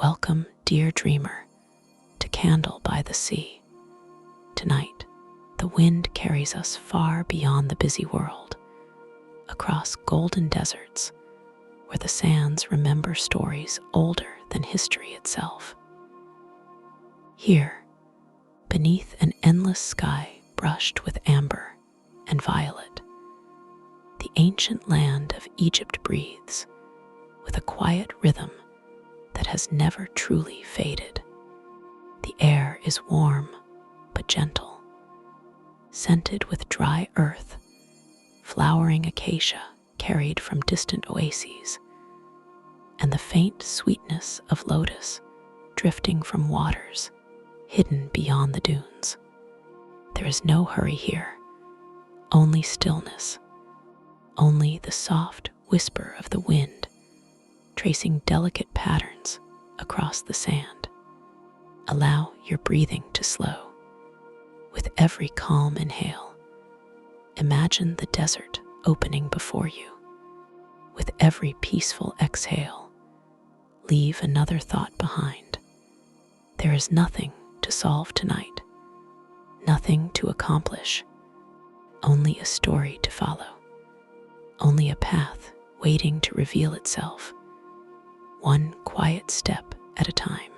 Welcome, dear dreamer, to Candle by the Sea. Tonight, the wind carries us far beyond the busy world, across golden deserts where the sands remember stories older than history itself. Here, beneath an endless sky brushed with amber and violet, the ancient land of Egypt breathes with a quiet rhythm that has never truly faded. The air is warm but gentle, scented with dry earth, flowering acacia carried from distant oases, and the faint sweetness of lotus drifting from waters hidden beyond the dunes. There is no hurry here, only stillness, only the soft whisper of the wind tracing delicate patterns across the sand. Allow your breathing to slow. With every calm inhale, imagine the desert opening before you. With every peaceful exhale, leave another thought behind. There is nothing to solve tonight, nothing to accomplish, only a story to follow, only a path waiting to reveal itself, one quiet step at a time.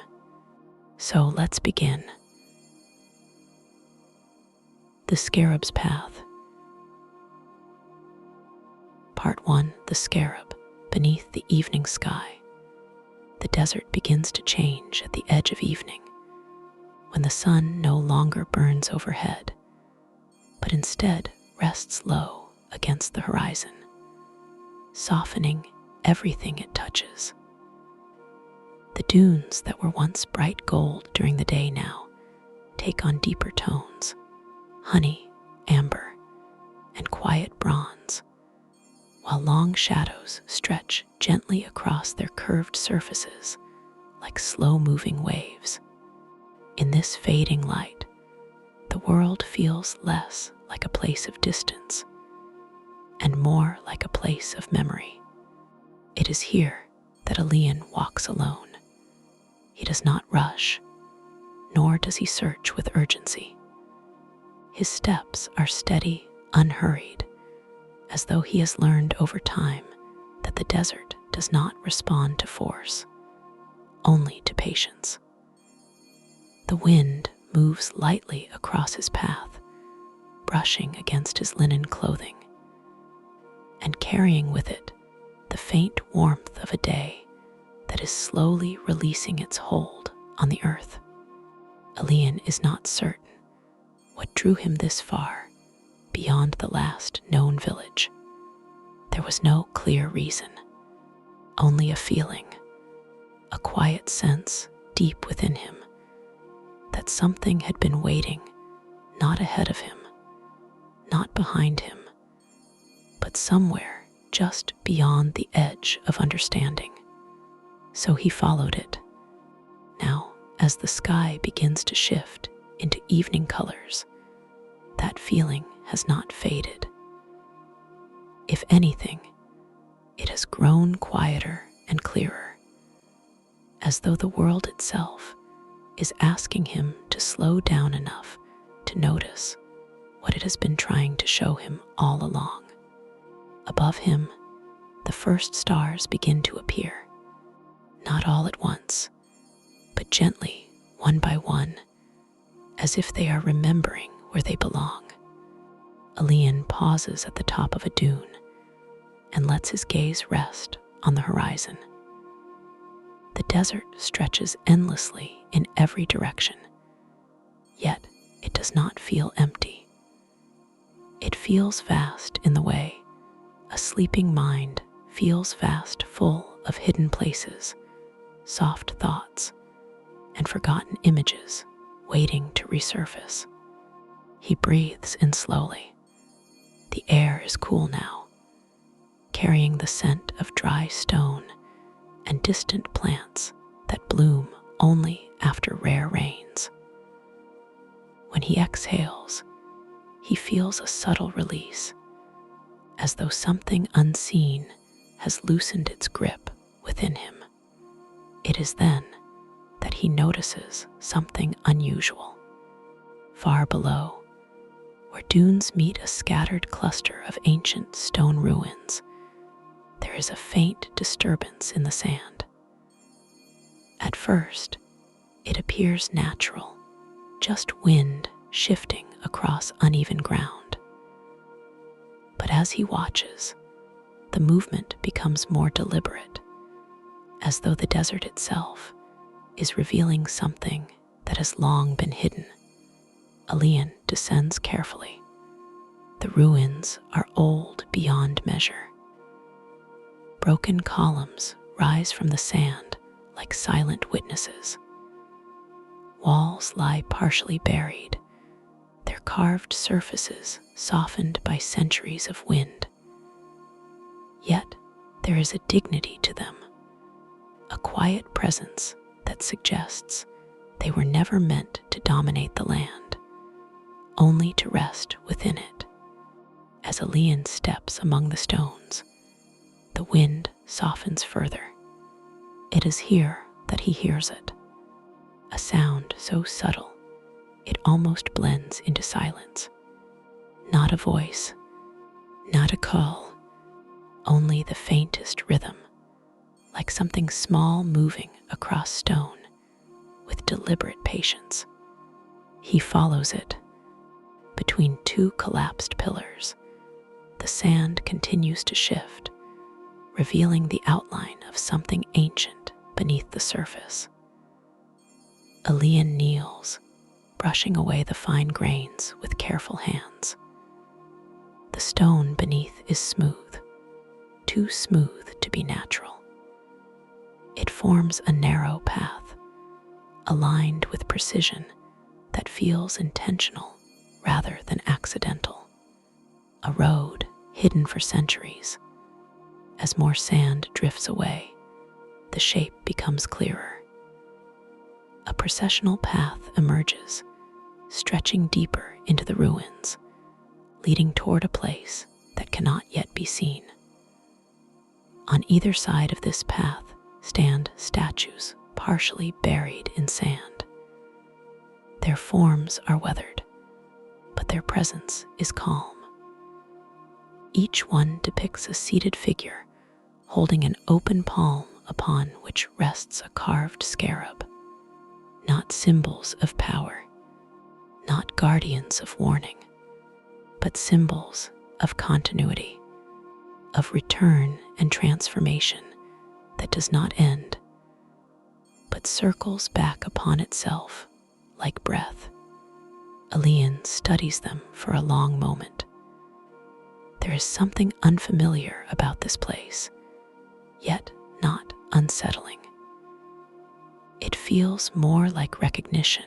So let's begin. The Scarab's Path. Part 1. The Scarab. Beneath the evening sky, the desert begins to change at the edge of evening, when the sun no longer burns overhead, but instead rests low against the horizon, softening everything it touches. The dunes that were once bright gold during the day now take on deeper tones, honey, amber, and quiet bronze, while long shadows stretch gently across their curved surfaces like slow-moving waves. In this fading light, the world feels less like a place of distance and more like a place of memory. It is here that Elian walks alone. He does not rush, nor does he search with urgency. His steps are steady, unhurried, as though he has learned over time that the desert does not respond to force, only to patience. The wind moves lightly across his path, brushing against his linen clothing, and carrying with it the faint warmth of a day that is slowly releasing its hold on the earth. Elian is not certain what drew him this far beyond the last known village. There was no clear reason, only a feeling, a quiet sense deep within him that something had been waiting, not ahead of him, not behind him, but somewhere just beyond the edge of understanding. So he followed it. Now, as the sky begins to shift into evening colors, that feeling has not faded. If anything, it has grown quieter and clearer, as though the world itself is asking him to slow down enough to notice what it has been trying to show him all along. Above him, the first stars begin to appear, not all at once, but gently, one by one, as if they are remembering where they belong. Elian pauses at the top of a dune and lets his gaze rest on the horizon. The desert stretches endlessly in every direction, yet it does not feel empty. It feels vast in the way a sleeping mind feels vast, full of hidden places, soft thoughts, and forgotten images waiting to resurface. He breathes in slowly. The air is cool now, carrying the scent of dry stone and distant plants that bloom only after rare rains. When he exhales, he feels a subtle release, as though something unseen has loosened its grip within him. It is then he notices something unusual. Far below, where dunes meet a scattered cluster of ancient stone ruins, there is a faint disturbance in the sand. At first, it appears natural, just wind shifting across uneven ground. But as he watches, the movement becomes more deliberate, as though the desert itself is revealing something that has long been hidden. Elian descends carefully. The ruins are old beyond measure. Broken columns rise from the sand like silent witnesses. Walls lie partially buried, their carved surfaces softened by centuries of wind. Yet there is a dignity to them, a quiet presence that suggests they were never meant to dominate the land, only to rest within it. As Elian steps among the stones, the wind softens further. It is here that he hears it, a sound so subtle it almost blends into silence. Not a voice, not a call, only the faintest rhythm, like something small moving across stone with deliberate patience. He follows it. Between two collapsed pillars, the sand continues to shift, revealing the outline of something ancient beneath the surface. Elian kneels, brushing away the fine grains with careful hands. The stone beneath is smooth, too smooth to be natural. It forms a narrow path, aligned with precision that feels intentional rather than accidental. A road hidden for centuries. As more sand drifts away, the shape becomes clearer. A processional path emerges, stretching deeper into the ruins, leading toward a place that cannot yet be seen. On either side of this path stand statues partially buried in sand. Their forms are weathered, but their presence is calm. Each one depicts a seated figure holding an open palm upon which rests a carved scarab. Not symbols of power, not guardians of warning, but symbols of continuity, of return and transformation that does not end, but circles back upon itself like breath. Elian studies them for a long moment. There is something unfamiliar about this place, yet not unsettling. It feels more like recognition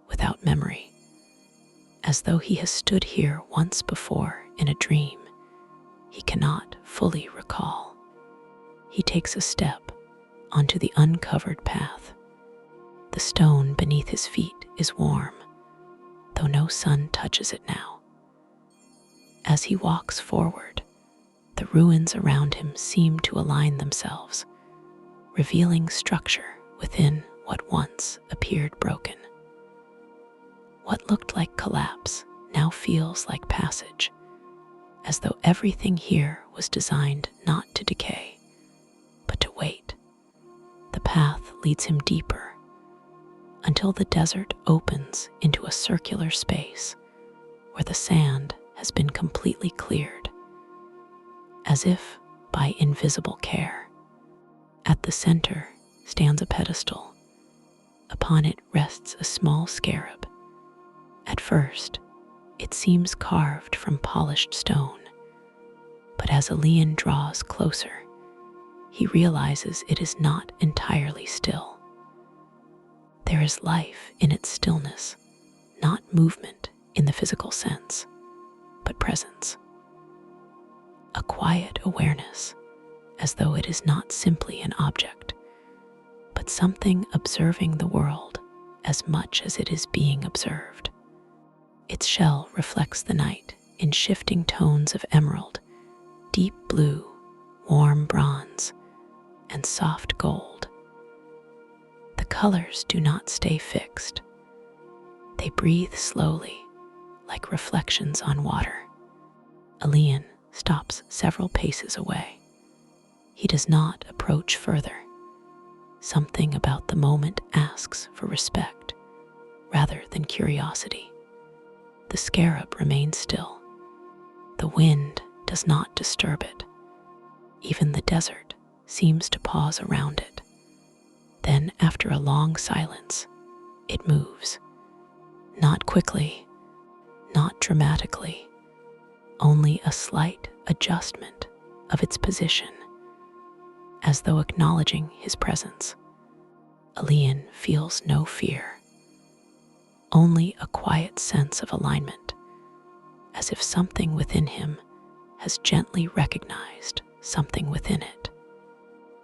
without memory, as though he has stood here once before in a dream he cannot fully recall. He takes a step onto the uncovered path. The stone beneath his feet is warm, though no sun touches it now. As he walks forward, the ruins around him seem to align themselves, revealing structure within what once appeared broken. What looked like collapse now feels like passage, as though everything here was designed not to decay, but to wait. The path leads him deeper, until the desert opens into a circular space where the sand has been completely cleared, as if by invisible care. At the center stands a pedestal. Upon it rests a small scarab. At first, it seems carved from polished stone, but as Elian draws closer, he realizes it is not entirely still. There is life in its stillness, not movement in the physical sense, but presence. A quiet awareness, as though it is not simply an object, but something observing the world as much as it is being observed. Its shell reflects the night in shifting tones of emerald, deep blue, warm bronze, and soft gold. The colors do not stay fixed. They breathe slowly, like reflections on water. Elian stops several paces away. He does not approach further. Something about the moment asks for respect rather than curiosity. The scarab remains still. The wind does not disturb it. Even the desert seems to pause around it. Then, after a long silence, it moves. Not quickly, not dramatically, only a slight adjustment of its position, as though acknowledging his presence. Elian feels no fear, only a quiet sense of alignment, as if something within him has gently recognized something within it.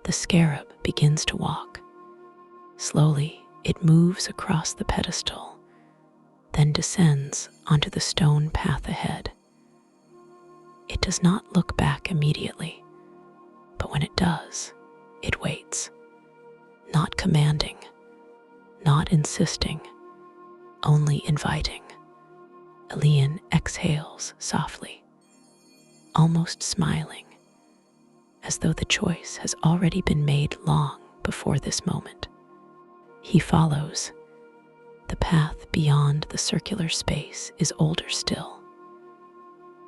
The scarab begins to walk. Slowly, it moves across the pedestal, then descends onto the stone path ahead. It does not look back immediately, but when it does, it waits, not commanding, not insisting, only inviting. Elian exhales softly, almost smiling, as though the choice has already been made long before this moment. He follows. The path beyond the circular space is older still.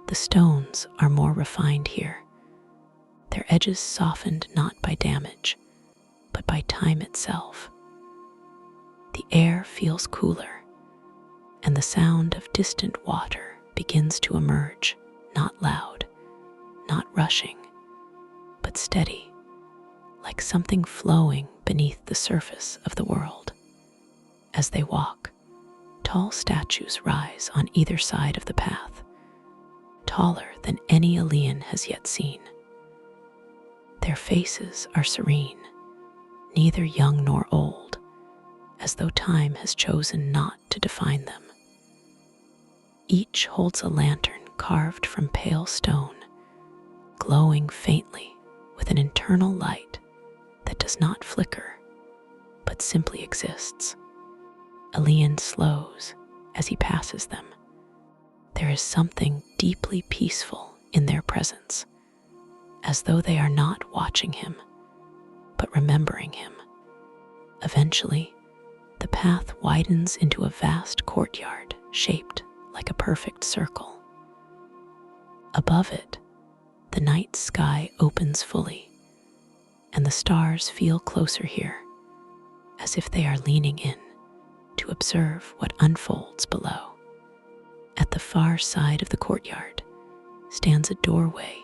The stones are more refined here, their edges softened not by damage, but by time itself. The air feels cooler, and the sound of distant water begins to emerge, not loud, not rushing, but steady, like something flowing beneath the surface of the world. As they walk, tall statues rise on either side of the path, taller than any Elian has yet seen. Their faces are serene, neither young nor old, as though time has chosen not to define them. Each holds a lantern carved from pale stone, glowing faintly with an internal light that does not flicker, but simply exists. Elian slows as he passes them. There is something deeply peaceful in their presence, as though they are not watching him, but remembering him. Eventually, the path widens into a vast courtyard shaped like a perfect circle. Above it, the night sky opens fully, and the stars feel closer here, as if they are leaning in to observe what unfolds below. At the far side of the courtyard stands a doorway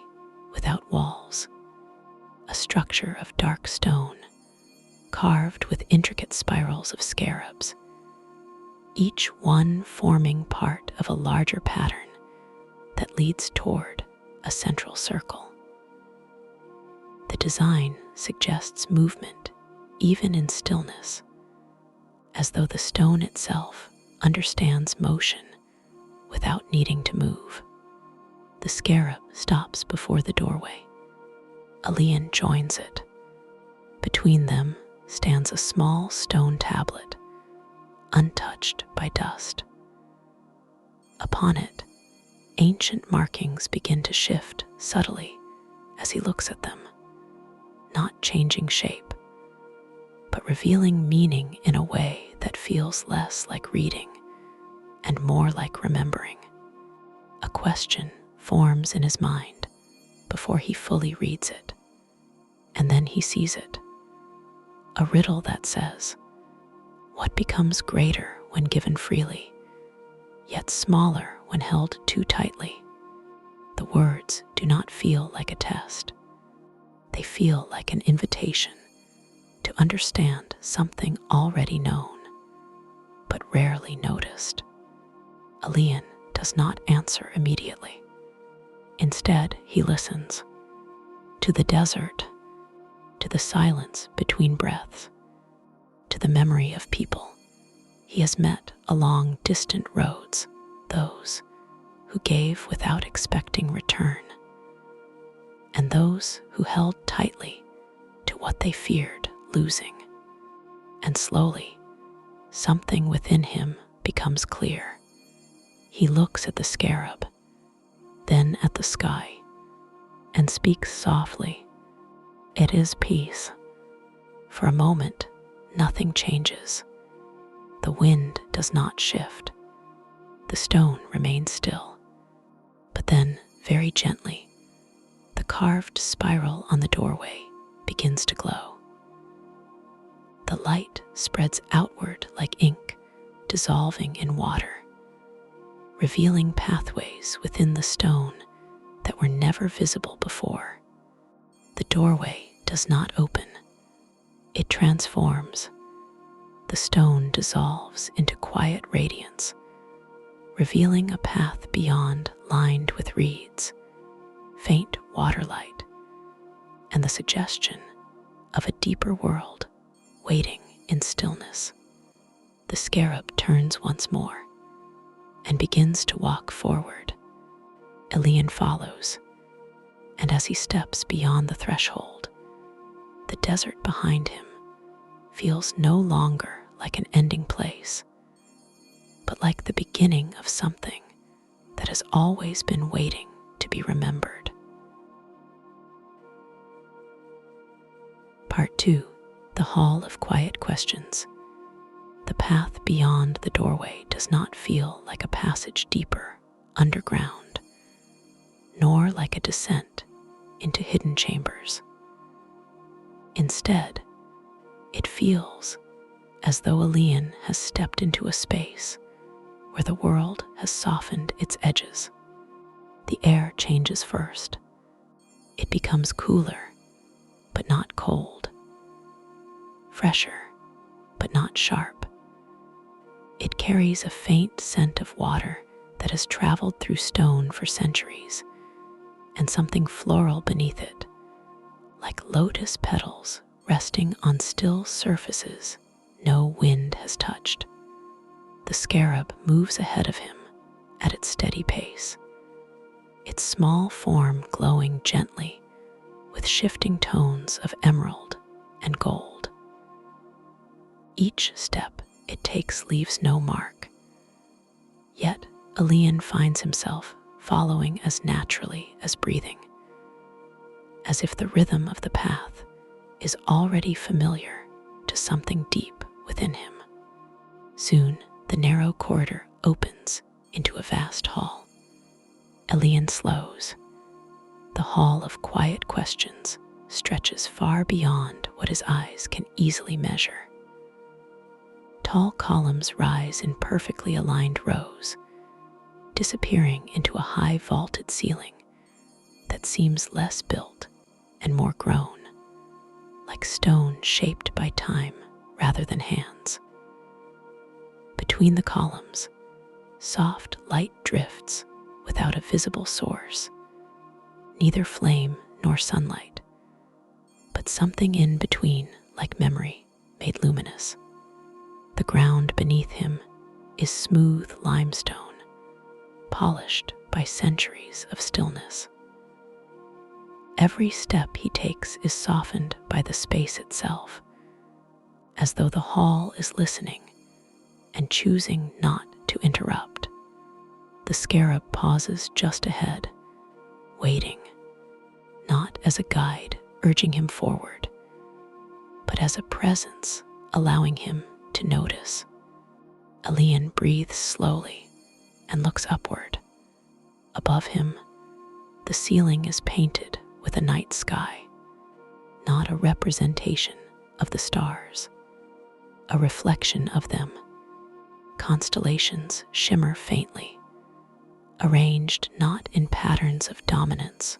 without walls, a structure of dark stone, carved with intricate spirals of scarabs, each one forming part of a larger pattern that leads toward a central circle. The design suggests movement, even in stillness, as though the stone itself understands motion without needing to move. The scarab stops before the doorway. Elian joins it. Between them stands a small stone tablet, untouched by dust. Upon it, ancient markings begin to shift subtly as he looks at them, not changing shape, but revealing meaning in a way that feels less like reading and more like remembering. A question forms in his mind before he fully reads it, and then he sees it. A riddle that says, what becomes greater when given freely, yet smaller when held too tightly? The words do not feel like a test. They feel like an invitation to understand something already known, but rarely noticed. Elian does not answer immediately. Instead, he listens to the desert, to the silence between breaths, to the memory of people he has met along distant roads, those who gave without expecting return, and those who held tightly to what they feared losing. and slowly, something within him becomes clear. He looks at the scarab, then at the sky, and speaks softly. It is peace. For a moment, nothing changes. The wind does not shift. The stone remains still. But then, very gently, the carved spiral on the doorway begins to glow. The light spreads outward like ink, dissolving in water, revealing pathways within the stone that were never visible before. The doorway does not open. It transforms. The stone dissolves into quiet radiance, revealing a path beyond lined with reeds, faint water light, and the suggestion of a deeper world waiting in stillness. The scarab turns once more and begins to walk forward. Elian follows, and as he steps beyond the threshold, the desert behind him feels no longer like an ending place, but like the beginning of something that has always been waiting to be remembered. Part 2. The Hall of Quiet Questions. The path beyond the doorway does not feel like a passage deeper, underground, nor like a descent into hidden chambers. Instead, it feels as though Elian has stepped into a space where the world has softened its edges. The air changes first. It becomes cooler, but not cold. Fresher, but not sharp. It carries a faint scent of water that has traveled through stone for centuries, and something floral beneath it, like lotus petals resting on still surfaces no wind has touched. The scarab moves ahead of him at its steady pace, its small form glowing gently with shifting tones of emerald and gold. Each step it takes leaves no mark, yet Elian finds himself following as naturally as breathing, as if the rhythm of the path is already familiar to something deep within him. Soon, the narrow corridor opens into a vast hall. Elian slows. The hall of quiet questions stretches far beyond what his eyes can easily measure. Tall columns rise in perfectly aligned rows, disappearing into a high vaulted ceiling that seems less built and more grown, like stone shaped by time rather than hands. Between the columns, soft light drifts without a visible source, neither flame nor sunlight, but something in between like memory made luminous. The ground beneath him is smooth limestone, polished by centuries of stillness. Every step he takes is softened by the space itself, as though the hall is listening and choosing not to interrupt. The scarab pauses just ahead, waiting, not as a guide urging him forward, but as a presence allowing him to notice. Elian breathes slowly and looks upward. Above him, the ceiling is painted with a night sky, not a representation of the stars, a reflection of them. Constellations shimmer faintly, arranged not in patterns of dominance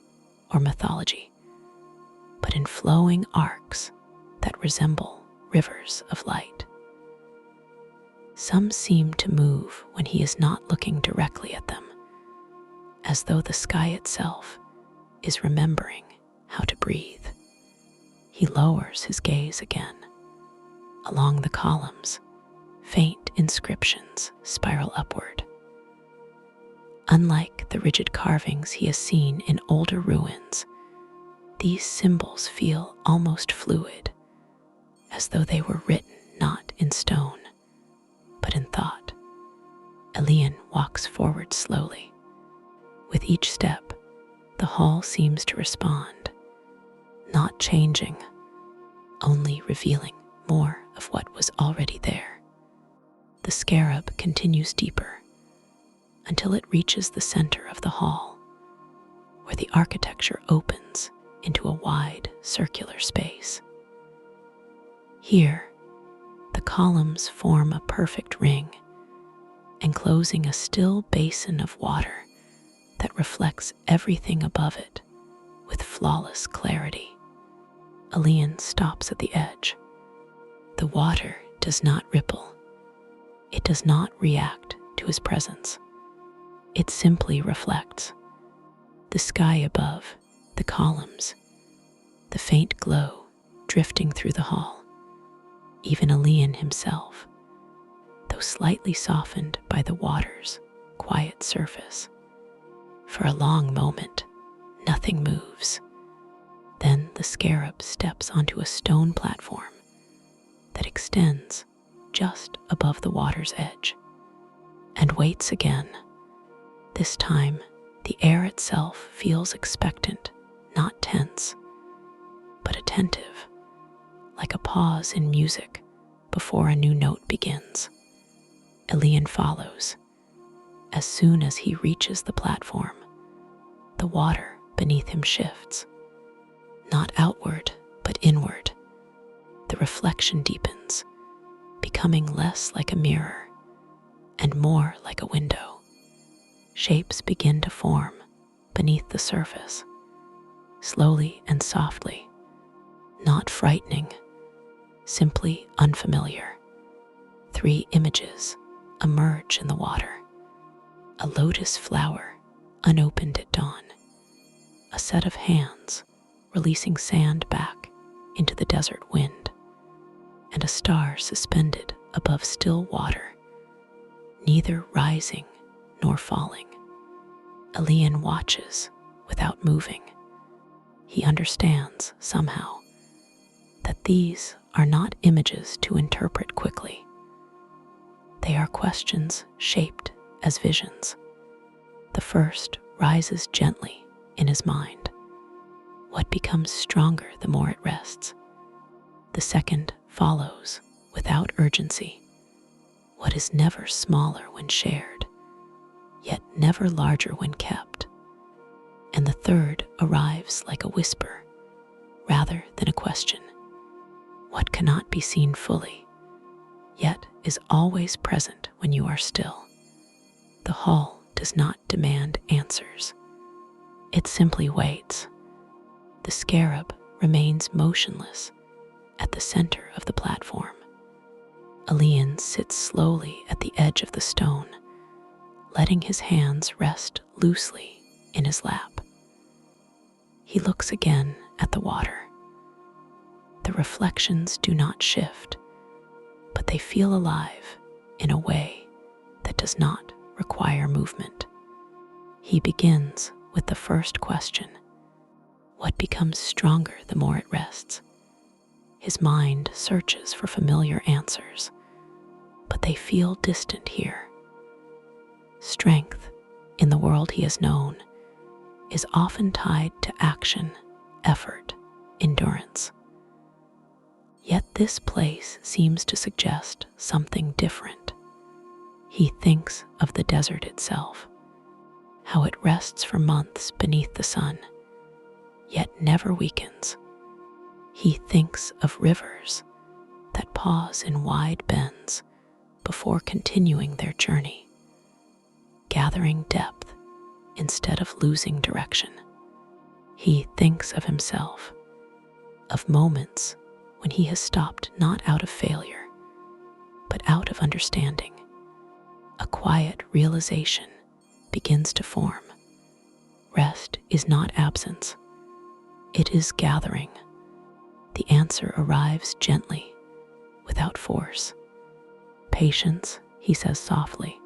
or mythology, but in flowing arcs that resemble rivers of light. Some seem to move when he is not looking directly at them, as though the sky itself is remembering how to breathe. He lowers his gaze again. Along the columns, faint inscriptions spiral upward. Unlike the rigid carvings he has seen in older ruins, these symbols feel almost fluid, as though they were written not in stone, but in thought. Elian walks forward slowly. With each step, the hall seems to respond, not changing, only revealing more of what was already there. The scarab continues deeper until it reaches the center of the hall, where the architecture opens into a wide circular space. Here, the columns form a perfect ring, enclosing a still basin of water that reflects everything above it with flawless clarity. Elian stops at the edge. The water does not ripple. It does not react to his presence. It simply reflects. The sky above, the columns, the faint glow drifting through the hall. Even Elian himself, though slightly softened by the water's quiet surface. For a long moment, nothing moves. Then the scarab steps onto a stone platform that extends just above the water's edge and waits again. This time, the air itself feels expectant, not tense, but attentive, like a pause in music before a new note begins. Elian follows. As soon as he reaches the platform, the water beneath him shifts, not outward, but inward. The reflection deepens, becoming less like a mirror and more like a window. Shapes begin to form beneath the surface, slowly and softly, not frightening, simply unfamiliar. 3 images emerge in the water. A lotus flower unopened at dawn, a set of hands releasing sand back into the desert wind, and a star suspended above still water, neither rising nor falling. Elian watches without moving. He understands somehow that these are not images to interpret quickly. They are questions shaped as visions. The first rises gently in his mind. What becomes stronger the more it rests? The second follows without urgency. What is never smaller when shared, yet never larger when kept? And the third arrives like a whisper, rather than a question. What cannot be seen fully, yet is always present when you are still. The hall does not demand answers. It simply waits. The scarab remains motionless at the center of the platform. Elian sits slowly at the edge of the stone, letting his hands rest loosely in his lap. He looks again at the water. The reflections do not shift, but they feel alive in a way that does not require movement. He begins with the first question. What becomes stronger the more it rests? His mind searches for familiar answers, but they feel distant here. Strength, in the world he has known, is often tied to action, effort, endurance. Yet this place seems to suggest something different. He thinks of the desert itself, how it rests for months beneath the sun, yet never weakens. He thinks of rivers that pause in wide bends before continuing their journey, gathering depth instead of losing direction. He thinks of himself, of moments when he has stopped not out of failure, but out of understanding. A quiet realization begins to form. Rest is not absence. It is gathering. The answer arrives gently, without force. Patience, he says softly.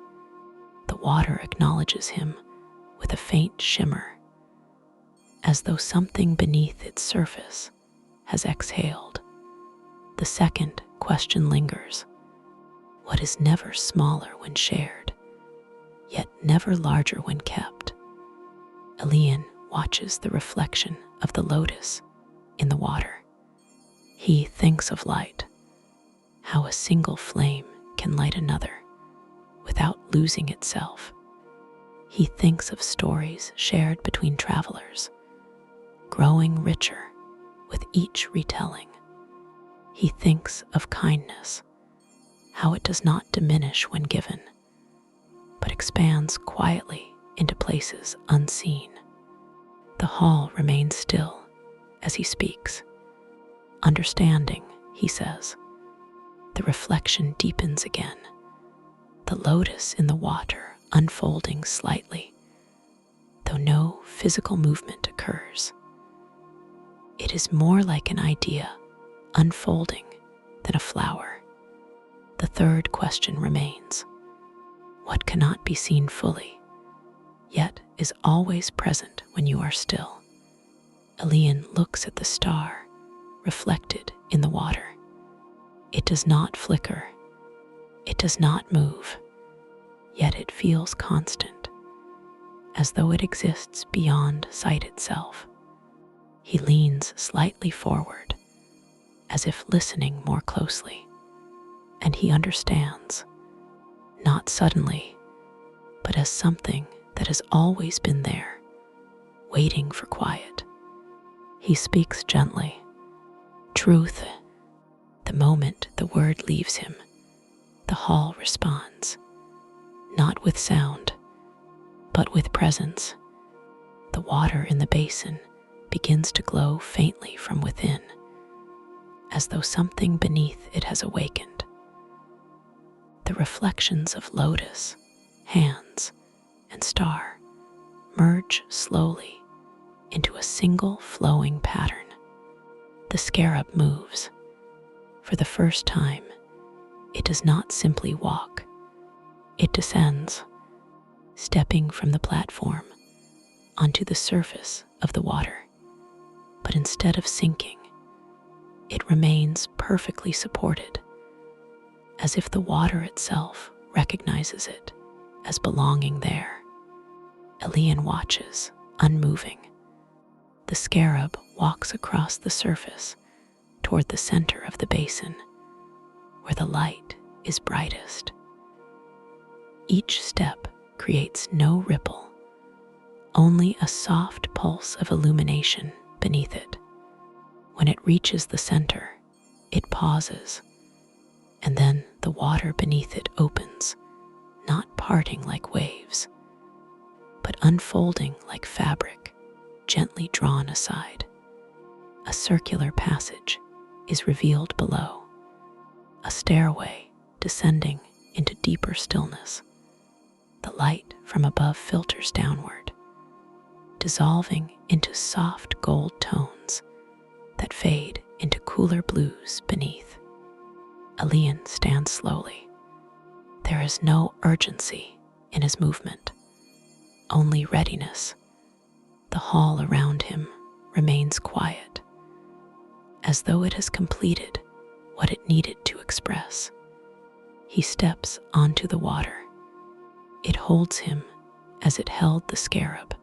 The water acknowledges him with a faint shimmer, as though something beneath its surface has exhaled. The second question lingers. What is never smaller when shared, yet never larger when kept? Elian watches the reflection of the lotus in the water. He thinks of light, how a single flame can light another without losing itself. He thinks of stories shared between travelers, growing richer with each retelling. He thinks of kindness, how it does not diminish when given, but expands quietly into places unseen. The hall remains still as he speaks. Understanding, he says. The reflection deepens again, the lotus in the water unfolding slightly, though no physical movement occurs. It is more like an idea unfolding than a flower. The third question remains. What cannot be seen fully, yet is always present when you are still? Elian looks at the star reflected in the water. It does not flicker. It does not move, yet it feels constant, as though it exists beyond sight itself. He leans slightly forward, as if listening more closely, and he understands, not suddenly, but as something that has always been there, waiting for quiet. He speaks gently. Truth. The moment the word leaves him, the hall responds, not with sound, but with presence. The water in the basin begins to glow faintly from within, as though something beneath it has awakened. The reflections of lotus, hands, and star merge slowly into a single flowing pattern. The scarab moves. For the first time, it does not simply walk. It descends, stepping from the platform onto the surface of the water. But instead of sinking, it remains perfectly supported, as if the water itself recognizes it as belonging there. Elian watches, unmoving. The scarab walks across the surface toward the center of the basin, where the light is brightest. Each step creates no ripple, only a soft pulse of illumination beneath it. When it reaches the center, it pauses, and then the water beneath it opens, not parting like waves, but unfolding like fabric, gently drawn aside. A circular passage is revealed below, a stairway descending into deeper stillness. The light from above filters downward, dissolving into soft gold tones that fade into cooler blues beneath. Elian stands slowly. There is no urgency in his movement, only readiness. The hall around him remains quiet, as though it has completed what it needed to express. He steps onto the water. It holds him as it held the scarab,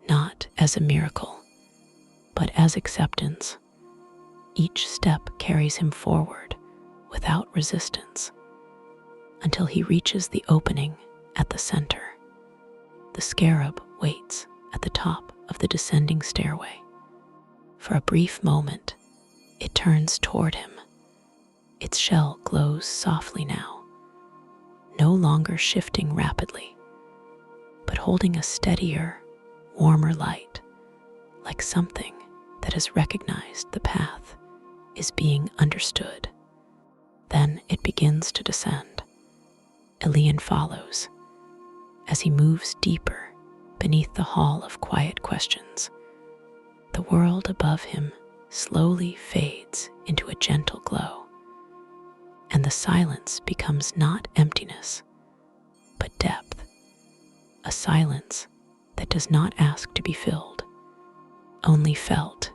not as a miracle, but as acceptance. Each step carries him forward without resistance until he reaches the opening at the center. The scarab waits at the top of the descending stairway. For a brief moment, it turns toward him. Its shell glows softly now, no longer shifting rapidly, but holding a steadier, warmer light, like something that has recognized the path is being understood. Then it begins to descend. Elian follows as he moves deeper beneath the hall of quiet questions. The world above him slowly fades into a gentle glow, and the silence becomes not emptiness, but depth, a silence that does not ask to be filled, only felt.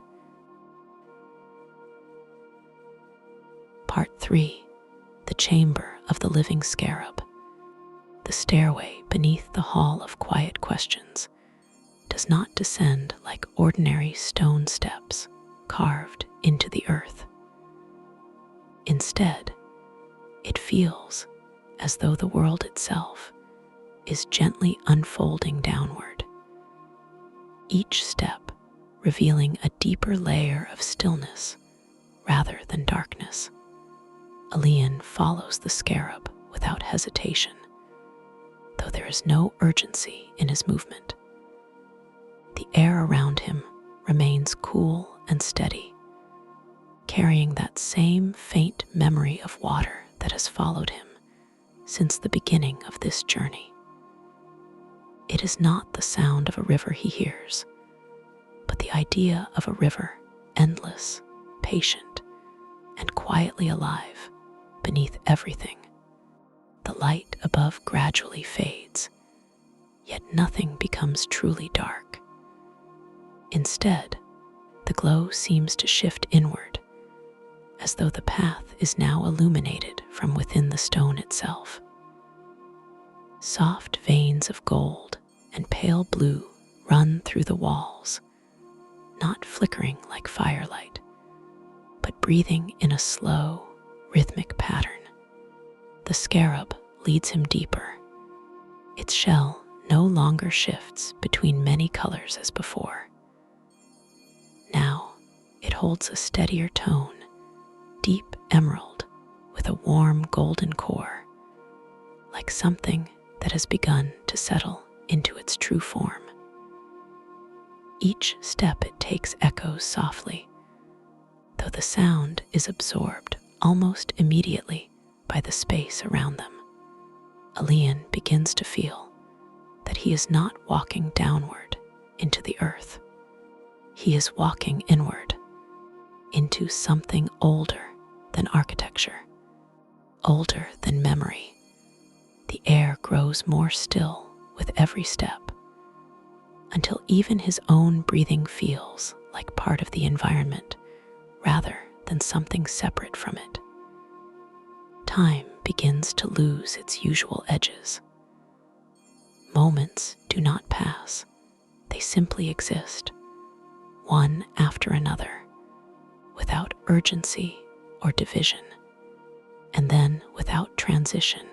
Part 3. The Chamber of the Living Scarab. The stairway beneath the Hall of Quiet Questions does not descend like ordinary stone steps carved into the earth. Instead, it feels as though the world itself is gently unfolding downward, each step revealing a deeper layer of stillness rather than darkness. Elian follows the scarab without hesitation, though there is no urgency in his movement. The air around him remains cool and steady, carrying that same faint memory of water that has followed him since the beginning of this journey. It is not the sound of a river he hears, but the idea of a river endless, patient, and quietly alive beneath everything. The light above gradually fades, yet nothing becomes truly dark. Instead, the glow seems to shift inward, as though the path is now illuminated from within the stone itself. Soft veins of gold and pale blue run through the walls, not flickering like firelight, but breathing in a slow, rhythmic pattern. The scarab leads him deeper. Its shell no longer shifts between many colors as before. Now, it holds a steadier tone, deep emerald with a warm golden core, like something that has begun to settle into its true form. Each step it takes echoes softly, though the sound is absorbed almost immediately by the space around them. Elian begins to feel that he is not walking downward into the earth. He is walking inward into something older than architecture, older than memory. The air grows more still with every step, until even his own breathing feels like part of the environment rather than something separate from it. Time begins to lose its usual edges. Moments do not pass, they simply exist, one after another, without urgency or division. And then, without transition,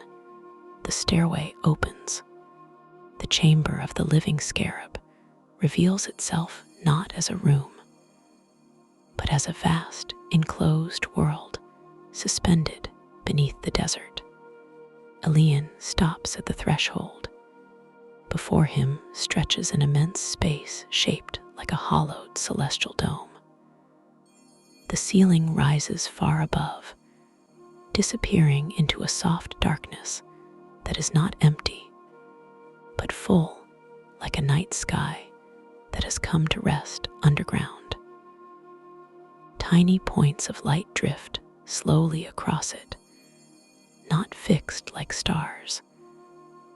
the stairway opens. The chamber of the living scarab reveals itself not as a room, but as a vast, enclosed world suspended beneath the desert. Elian stops at the threshold. Before him stretches an immense space shaped like a hollowed celestial dome. The ceiling rises far above, disappearing into a soft darkness that is not empty, but full like a night sky that has come to rest underground. Tiny points of light drift slowly across it, not fixed like stars,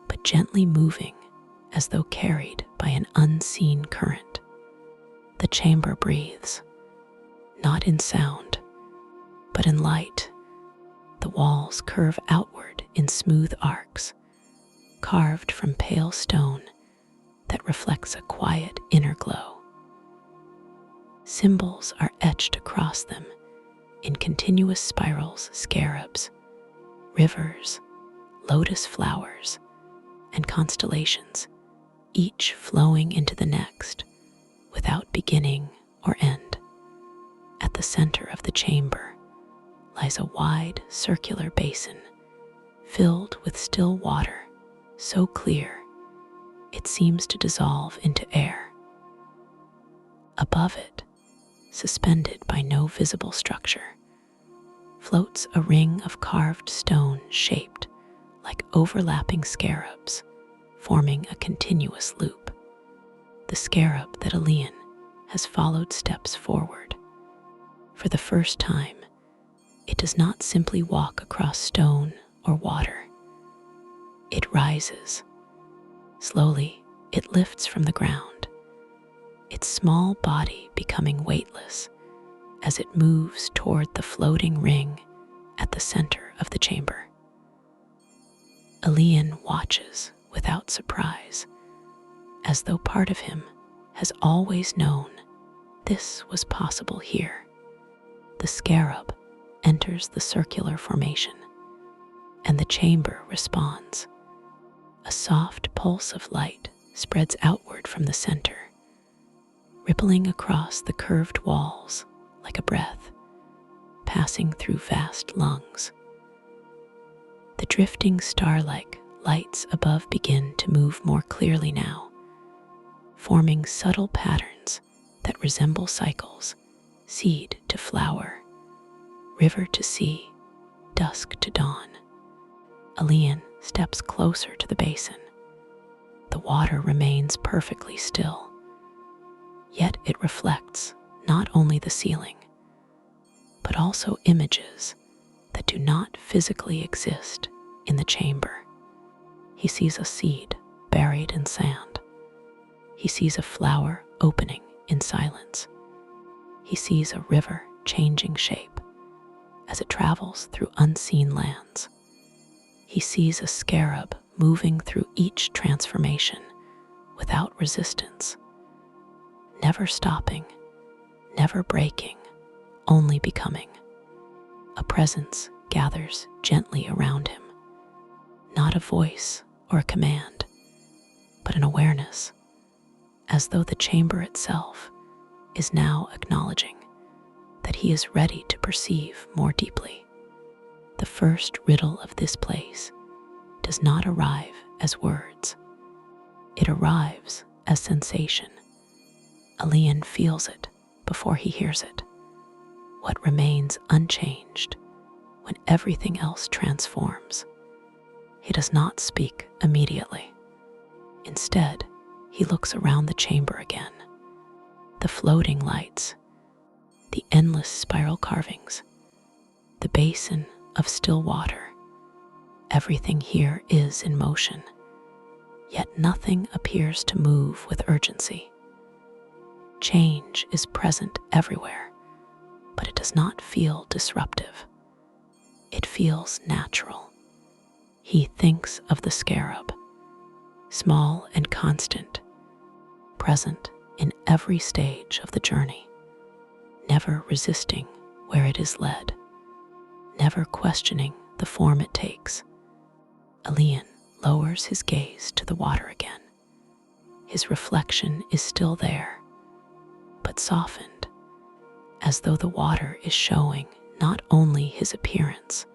but gently moving as though carried by an unseen current. The chamber breathes, not in sound, but in light. The walls curve outward in smooth arcs, carved from pale stone that reflects a quiet inner glow. Symbols are etched across them in continuous spirals, scarabs, rivers, lotus flowers, and constellations, each flowing into the next without beginning or end. At the center of the chamber lies a wide circular basin filled with still water so clear it seems to dissolve into air. Above it, suspended by no visible structure, floats a ring of carved stone shaped like overlapping scarabs, forming a continuous loop. The scarab that Elian has followed steps forward. For the first time, it does not simply walk across stone or water. It rises. Slowly, it lifts from the ground, its small body becoming weightless as it moves toward the floating ring at the center of the chamber. Elian watches without surprise, as though part of him has always known this was possible here. The scarab enters the circular formation, and the chamber responds. A soft pulse of light spreads outward from the center, rippling across the curved walls like a breath, passing through vast lungs. The drifting star-like lights above begin to move more clearly now, forming subtle patterns that resemble cycles, seed to flower, river to sea, dusk to dawn. Elian steps closer to the basin. The water remains perfectly still, yet it reflects not only the ceiling, but also images that do not physically exist in the chamber. He sees a seed buried in sand. He sees a flower opening in silence. He sees a river changing shape as it travels through unseen lands. He sees a scarab moving through each transformation without resistance, never stopping, never breaking, only becoming. A presence gathers gently around him, not a voice or a command, but an awareness, as though the chamber itself is now acknowledging that he is ready to perceive more deeply. The first riddle of this place does not arrive as words. It arrives as sensation. Elian feels it before he hears it. What remains unchanged when everything else transforms? He does not speak immediately. Instead, he looks around the chamber again. The floating lights, the endless spiral carvings, the basin of still water. Everything here is in motion, yet nothing appears to move with urgency. Change is present everywhere, but it does not feel disruptive. It feels natural. He thinks of the scarab, small and constant, present in every stage of the journey, never resisting where it is led, never questioning the form it takes. Elian lowers his gaze to the water again. His reflection is still there, but softened, as though the water is showing not only his appearance,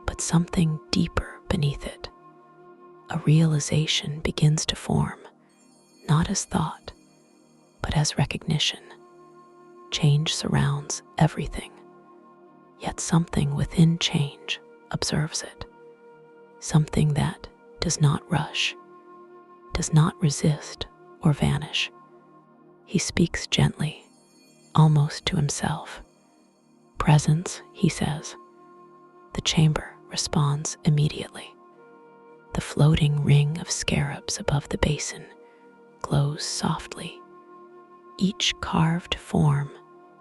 but something deeper beneath it. A realization begins to form, not as thought, but as recognition. Change surrounds everything, yet something within change observes it. Something that does not rush, does not resist or vanish. He speaks gently, almost to himself. Presence, he says. The chamber responds immediately. The floating ring of scarabs above the basin glows softly, each carved form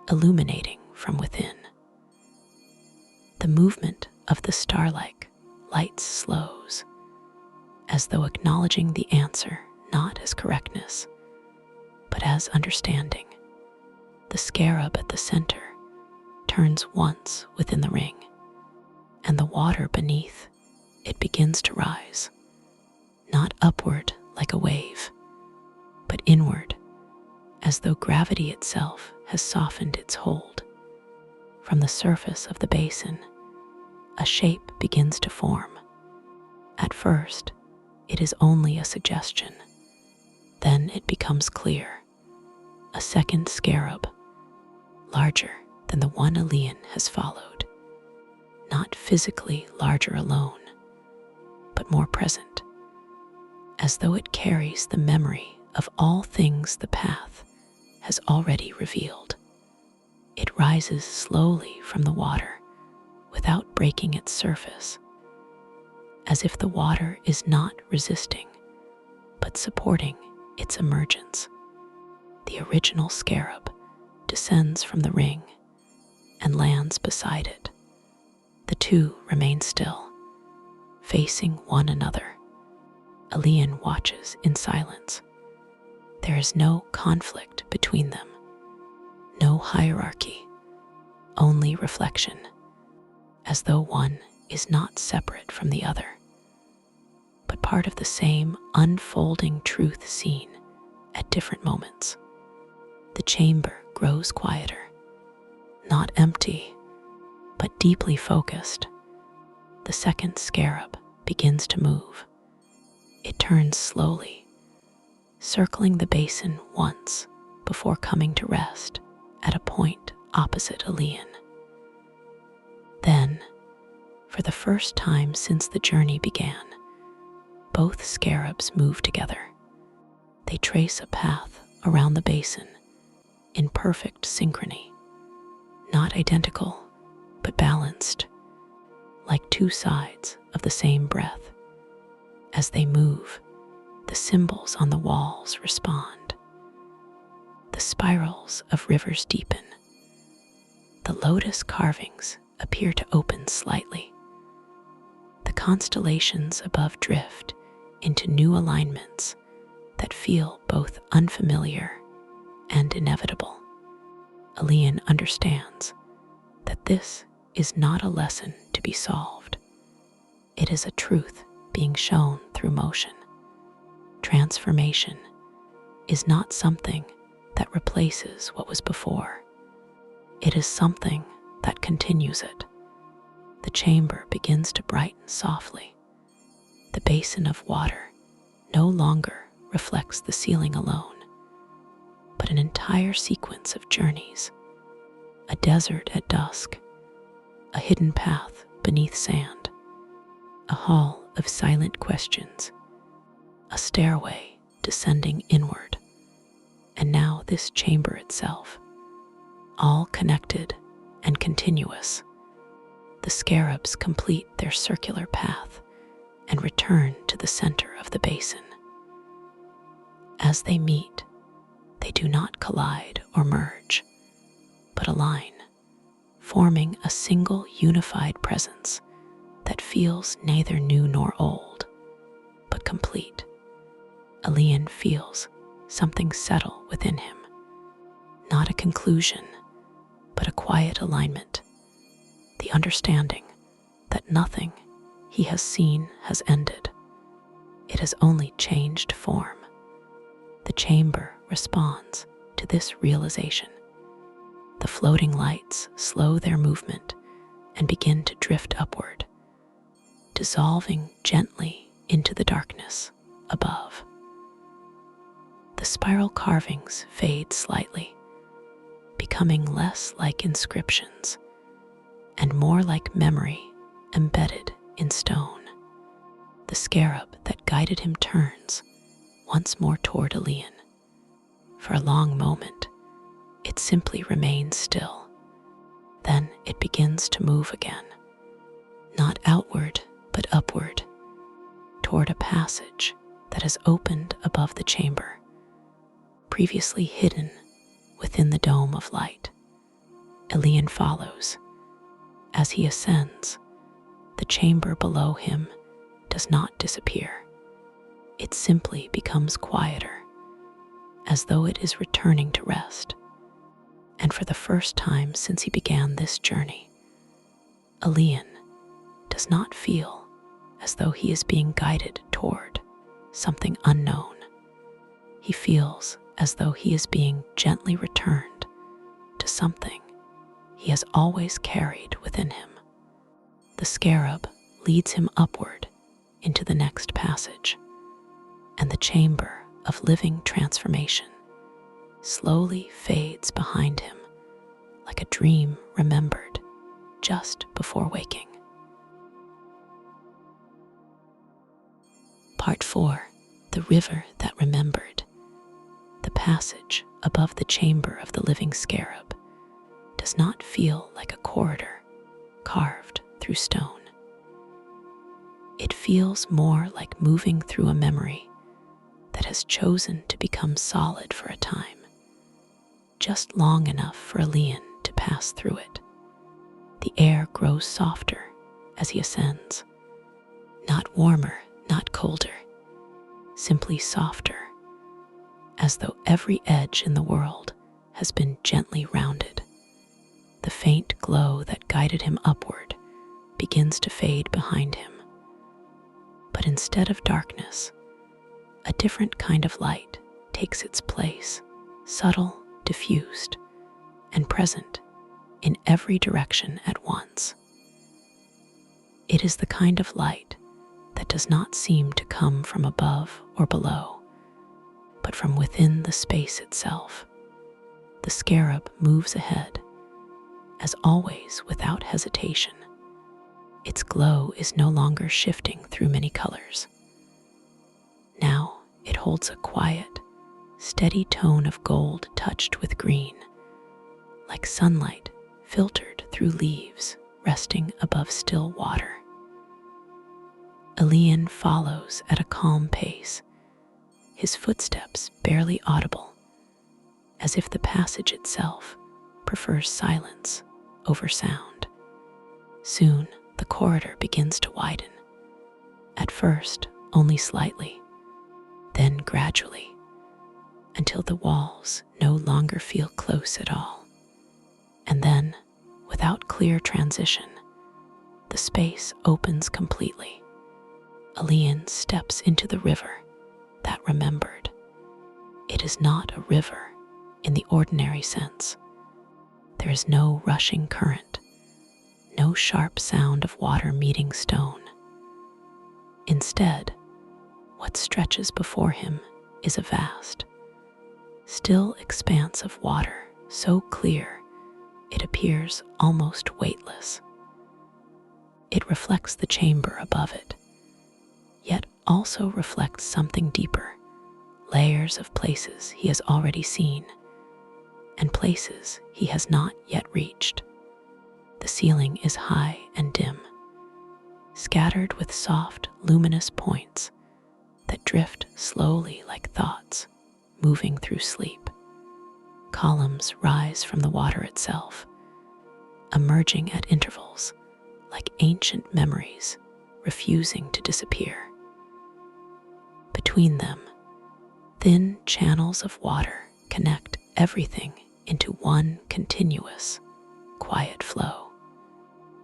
illuminating from within. The movement of the star-like lights slows, as though acknowledging the answer not as correctness, but as understanding. The scarab at the center turns once within the ring, and the water beneath it begins to rise, not upward like a wave, but inward, as though gravity itself has softened its hold. From the surface of the basin, a shape begins to form. At first, it is only a suggestion. Then it becomes clear. A second scarab, larger than the one Elian has followed. Not physically larger alone, but more present, as though it carries the memory of all things the path has already revealed. It rises slowly from the water without breaking its surface, as if the water is not resisting, but supporting its emergence. The original scarab descends from the ring and lands beside it. two remain still, facing one another. Elian watches in silence. There is no conflict between them, no hierarchy, only reflection, as though one is not separate from the other, but part of the same unfolding truth seen at different moments. The chamber grows quieter, not empty, but deeply focused. The second scarab begins to move. It turns slowly, circling the basin once before coming to rest at a point opposite Elian. Then, for the first time since the journey began, both scarabs move together. They trace a path around the basin in perfect synchrony, not identical, but balanced, like two sides of the same breath. As they move, the symbols on the walls respond. The spirals of rivers deepen. The lotus carvings appear to open slightly. The constellations above drift into new alignments that feel both unfamiliar and inevitable. Elian understands that this is not a lesson to be solved. It is a truth being shown through motion. Transformation is not something that replaces what was before. It is something that continues it. The chamber begins to brighten softly. The basin of water no longer reflects the ceiling alone, but an entire sequence of journeys. A desert at dusk, a hidden path beneath sand, a hall of silent questions, a stairway descending inward, and now this chamber itself, all connected and continuous. The scarabs complete their circular path and return to the center of the basin. As they meet, they do not collide or merge, but align, forming a single unified presence that feels neither new nor old, but complete. Elian feels something settle within him, not a conclusion, but a quiet alignment, the understanding that nothing he has seen has ended. It has only changed form. The chamber responds to this realization. The floating lights slow their movement and begin to drift upward, dissolving gently into the darkness above. The spiral carvings fade slightly, becoming less like inscriptions and more like memory embedded in stone. The scarab that guided him turns once more toward Elian. For a long moment, it simply remains still. Then it begins to move again, not outward, but upward, toward a passage that has opened above the chamber, previously hidden within the dome of light. Elian follows. As he ascends, the chamber below him does not disappear. It simply becomes quieter, as though it is returning to rest. And for the first time since he began this journey, Elian does not feel as though he is being guided toward something unknown. He feels as though he is being gently returned to something he has always carried within him. The scarab leads him upward into the next passage, and the chamber of living transformation slowly fades behind him like a dream remembered just before waking. Part 4. The River That Remembered. The passage above the chamber of the living scarab does not feel like a corridor carved through stone. It feels more like moving through a memory that has chosen to become solid for a time, just long enough for Elian to pass through it. The air grows softer as he ascends. Not warmer, not colder, simply softer, as though every edge in the world has been gently rounded. The faint glow that guided him upward begins to fade behind him. But instead of darkness, a different kind of light takes its place, subtle, diffused, and present in every direction at once. It is the kind of light that does not seem to come from above or below, but from within the space itself. The scarab moves ahead, as always without hesitation. Its glow is no longer shifting through many colors. Now it holds a quiet, steady tone of gold touched with green, like sunlight filtered through leaves resting above still water. Elian follows at a calm pace, his footsteps barely audible, as if the passage itself prefers silence over sound. Soon the corridor begins to widen, at first only slightly, then gradually, until the walls no longer feel close at all. And then, without clear transition, the space opens completely. Elian steps into the river that remembered. It is not a river in the ordinary sense. There is no rushing current, no sharp sound of water meeting stone. Instead, what stretches before him is a vast, still expanse of water so clear it appears almost weightless. It reflects the chamber above it, yet also reflects something deeper, layers of places he has already seen, and places he has not yet reached. The ceiling is high and dim, scattered with soft, luminous points that drift slowly like thoughts moving through sleep. Columns rise from the water itself, emerging at intervals like ancient memories refusing to disappear. Between them, thin channels of water connect everything into one continuous, quiet flow.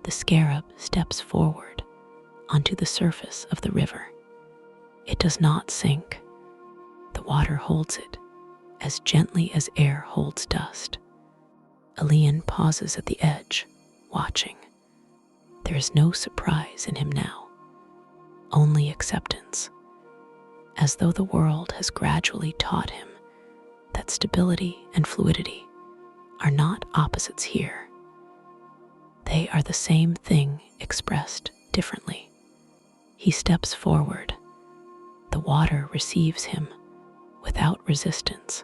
The scarab steps forward onto the surface of the river. It does not sink. The water holds it as gently as air holds dust. Elian pauses at the edge, watching. There is no surprise in him now, only acceptance, as though the world has gradually taught him that stability and fluidity are not opposites here. They are the same thing expressed differently. He steps forward. The water receives him without resistance.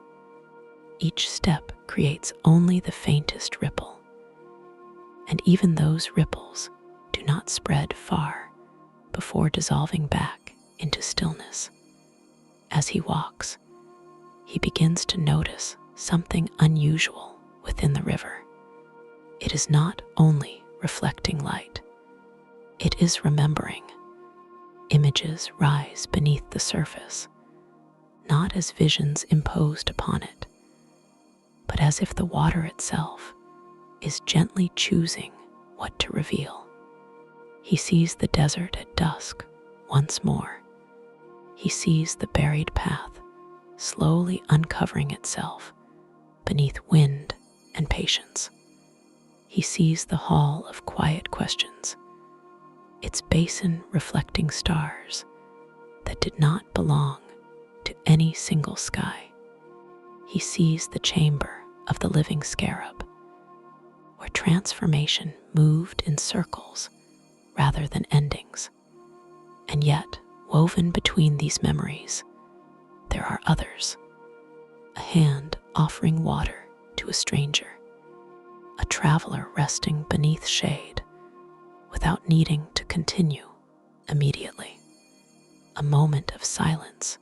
Each step creates only the faintest ripple, and even those ripples do not spread far before dissolving back into stillness. As he walks, he begins to notice something unusual within the river. It is not only reflecting light, it is remembering. Images rise beneath the surface, not as visions imposed upon it, but as if the water itself is gently choosing what to reveal. He sees the desert at dusk once more. He sees the buried path slowly uncovering itself beneath wind and patience. He sees the hall of quiet questions, its basin reflecting stars that did not belong to any single sky. He sees the chamber of the living scarab, where transformation moved in circles rather than endings. And yet, woven between these memories, there are others. A hand offering water to a stranger, a traveler resting beneath shade without needing to continue immediately, a moment of silence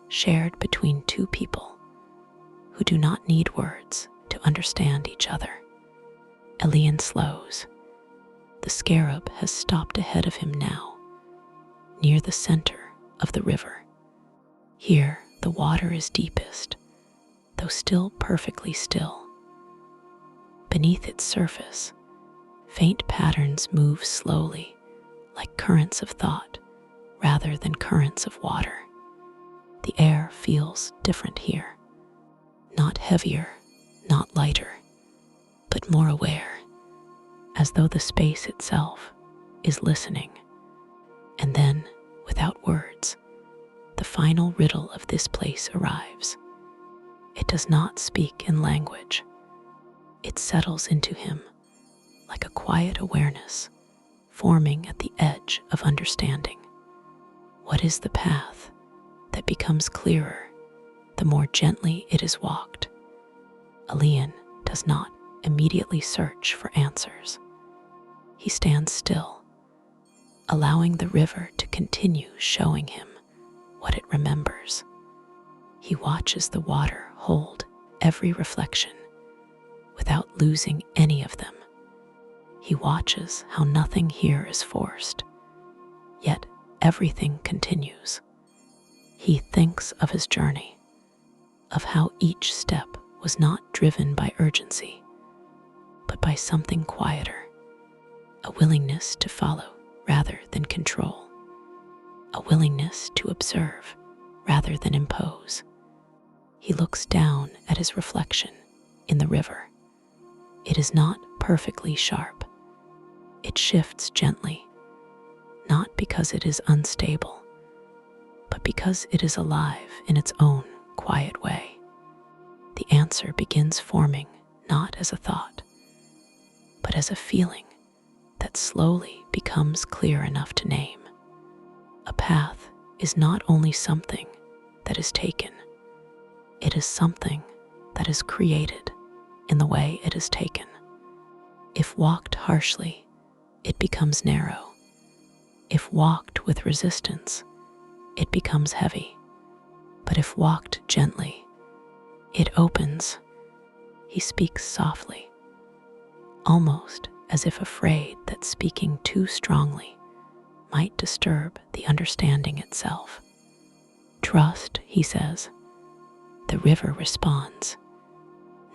shared between two people who do not need words to understand each other. Elian slows. The scarab has stopped ahead of him now, near the center of the river. Here, the water is deepest, though still perfectly still. Beneath its surface, faint patterns move slowly, like currents of thought rather than currents of water. The air feels different here, not heavier, not lighter, but more aware, as though the space itself is listening. And then, without words, the final riddle of this place arrives. It does not speak in language. It settles into him like a quiet awareness forming at the edge of understanding. What is the path that becomes clearer the more gently it is walked? Elian does not immediately search for answers. He stands still, allowing the river to continue showing him what it remembers. He watches the water hold every reflection without losing any of them. He watches how nothing here is forced, yet everything continues. He thinks of his journey, of how each step was not driven by urgency, but by something quieter, a willingness to follow rather than control, a willingness to observe rather than impose. He looks down at his reflection in the river. It is not perfectly sharp. It shifts gently, not because it is unstable, but because it is alive in its own quiet way. The answer begins forming not as a thought, but as a feeling that slowly becomes clear enough to name. A path is not only something that is taken, it is something that is created in the way it is taken. If walked harshly, it becomes narrow. If walked with resistance, it becomes heavy. But if walked gently, it opens. He speaks softly, almost as if afraid that speaking too strongly might disturb the understanding itself. Trust, he says. The river responds,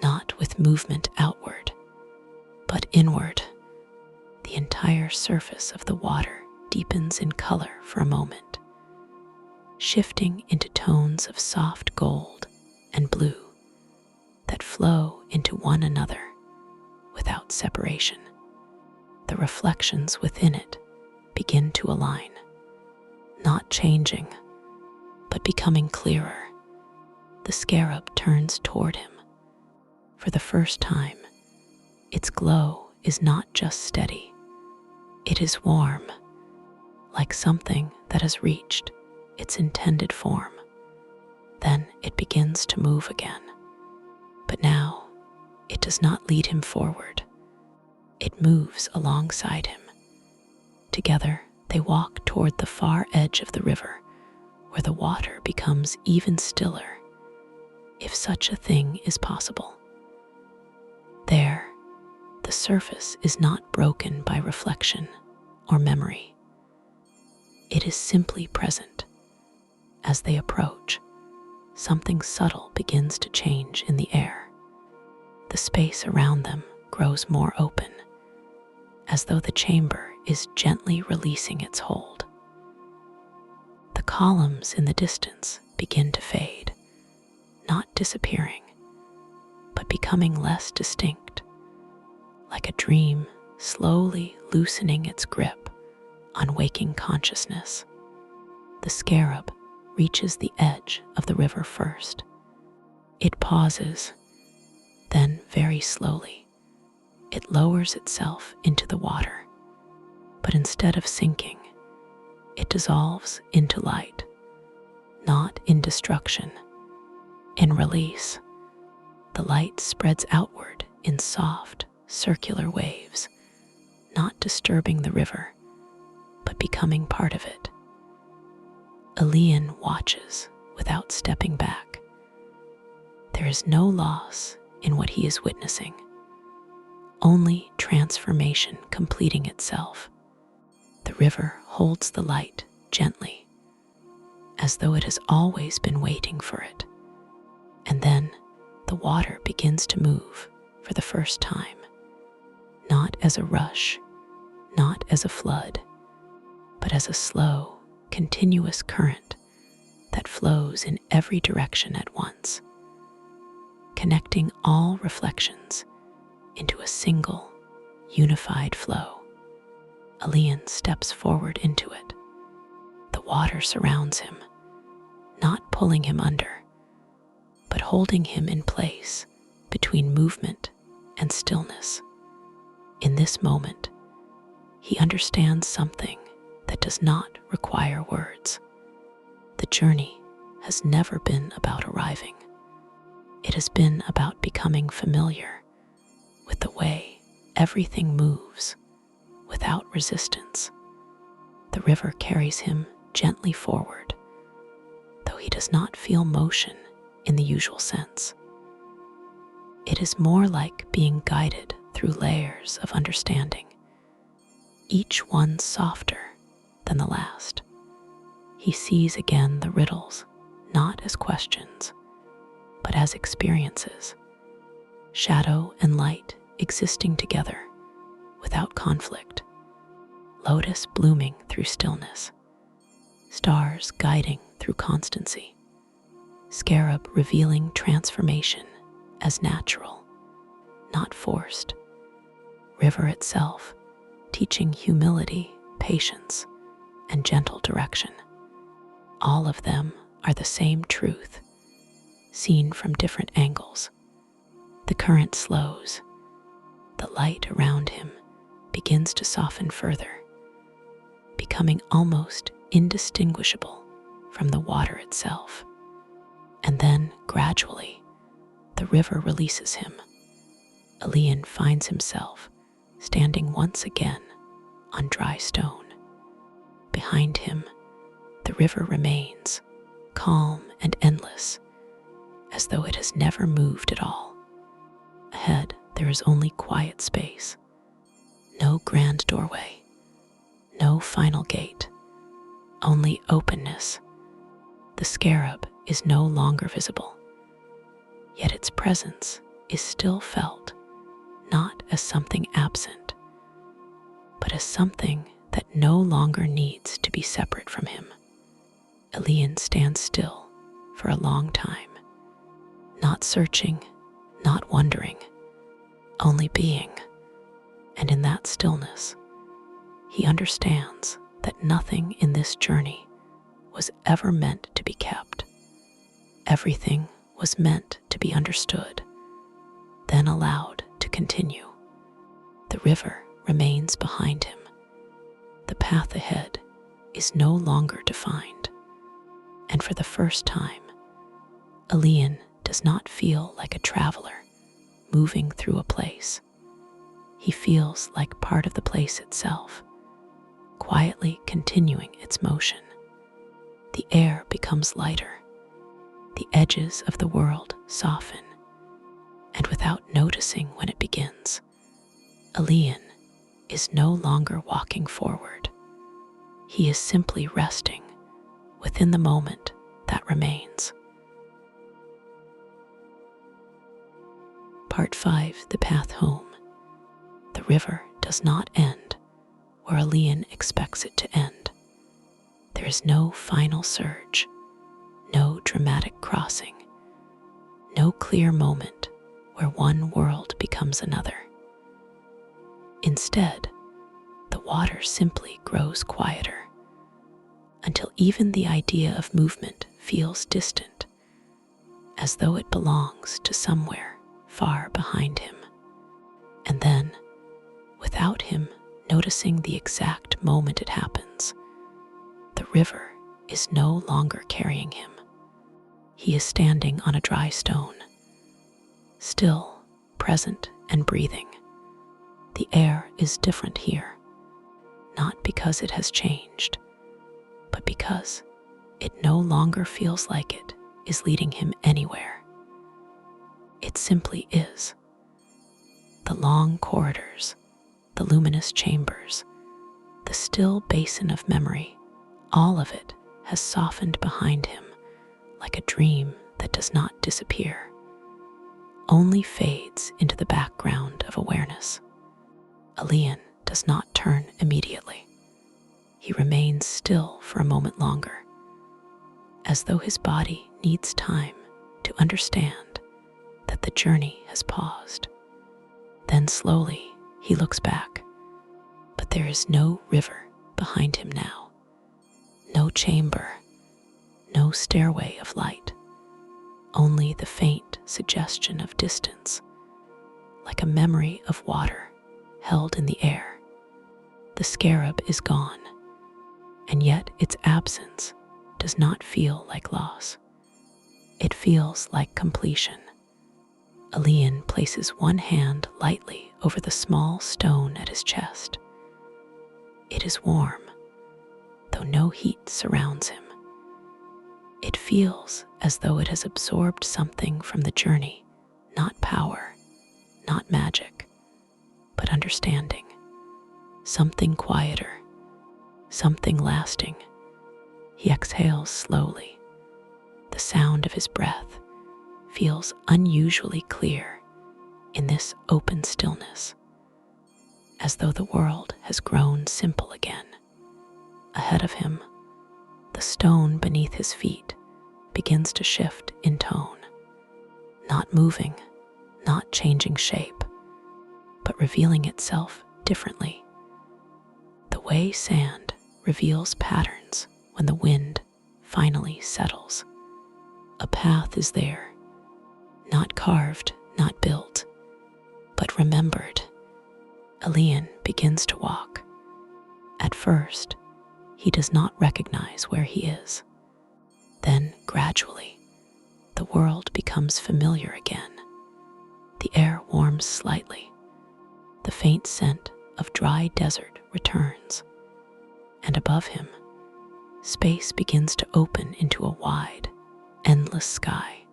not with movement outward, but inward. The entire surface of the water deepens in color for a moment, shifting into tones of soft gold and blue that flow into one another without separation. The reflections within it begin to align, not changing, but becoming clearer. The scarab turns toward him. For the first time, its glow is not just steady. It is warm, like something that has reached its intended form. Then it begins to move again. But now, it does not lead him forward. It moves alongside him. Together, they walk toward the far edge of the river, where the water becomes even stiller, if such a thing is possible. There, the surface is not broken by reflection or memory. It is simply present. As they approach, something subtle begins to change in the air. The space around them grows more open, as though the chamber is gently releasing its hold. The columns in the distance begin to fade, not disappearing, but becoming less distinct, like a dream slowly loosening its grip on waking consciousness. The scarab reaches the edge of the river first. It pauses, then very slowly, it lowers itself into the water. But instead of sinking, it dissolves into light, not in destruction, in release. The light spreads outward in soft, circular waves, not disturbing the river, but becoming part of it. Elian watches without stepping back. There is no loss in what he is witnessing, only transformation completing itself. The river holds the light gently, as though it has always been waiting for it. And then the water begins to move for the first time, not as a rush, not as a flood, but as a slow, continuous current that flows in every direction at once, connecting all reflections into a single, unified flow. Elian steps forward into it. The water surrounds him, not pulling him under, but holding him in place between movement and stillness. In this moment, he understands something that does not require words. The journey has never been about arriving. It has been about becoming familiar with the way everything moves without resistance. The river carries him gently forward, though he does not feel motion in the usual sense. It is more like being guided through layers of understanding, each one softer than the last. He sees again the riddles not as questions, but as experiences, shadow and light existing together without conflict, lotus blooming through stillness, stars guiding through constancy, Scarab revealing transformation as natural, not forced, river itself teaching humility, patience, and gentle direction. All of them are the same truth, seen from different angles. The current slows. The light around him begins to soften further, becoming almost indistinguishable from the water itself. And then, gradually, the river releases him. Elian finds himself standing once again on dry stone. Behind him, the river remains, calm and endless, as though it has never moved at all. Ahead, there is only quiet space, no grand doorway, no final gate, only openness. The Scarab is no longer visible, yet its presence is still felt, not as something absent, but as something that no longer needs to be separate from him. Elian stands still for a long time, not searching, not wondering, only being. And in that stillness, he understands that nothing in this journey was ever meant to be kept. Everything was meant to be understood, then allowed to continue. The river remains behind him. The path ahead is no longer defined, and for the first time, Elian does not feel like a traveler moving through a place. He feels like part of the place itself, quietly continuing its motion. The air becomes lighter, the edges of the world soften, and without noticing when it begins, Elian is no longer walking forward. He is simply resting within the moment that remains. Part 5, The Path Home. The river does not end where Elian expects it to end. There is no final surge, no dramatic crossing, no clear moment where one world becomes another. Instead, the water simply grows quieter, until even the idea of movement feels distant, as though it belongs to somewhere far behind him. And then, without him noticing the exact moment it happens, the river is no longer carrying him. He is standing on a dry stone, still, present, and breathing. The air is different here, not because it has changed, but because it no longer feels like it is leading him anywhere. It simply is. The long corridors, the luminous chambers, the still basin of memory, all of it has softened behind him like a dream that does not disappear, only fades into the background of awareness. Elian does not turn immediately. He remains still for a moment longer, as though his body needs time to understand that the journey has paused. Then slowly he looks back, but there is no river behind him now, no chamber, no stairway of light, only the faint suggestion of distance, like a memory of water held in the air. The scarab is gone, and yet its absence does not feel like loss. It feels like completion. Elian places one hand lightly over the small stone at his chest. It is warm, though no heat surrounds him. It feels as though it has absorbed something from the journey, not power, not magic, but understanding. Something quieter, something lasting. He exhales slowly. The sound of his breath feels unusually clear in this open stillness, as though the world has grown simple again. Ahead of him, the stone beneath his feet begins to shift in tone, not moving, not changing shape, but revealing itself differently. The way sand reveals patterns when the wind finally settles. A path is there, not carved, not built, but remembered. Elian begins to walk. At first, he does not recognize where he is. Then, gradually, the world becomes familiar again. The air warms slightly. The faint scent of dry desert returns. And above him, space begins to open into a wide, endless sky.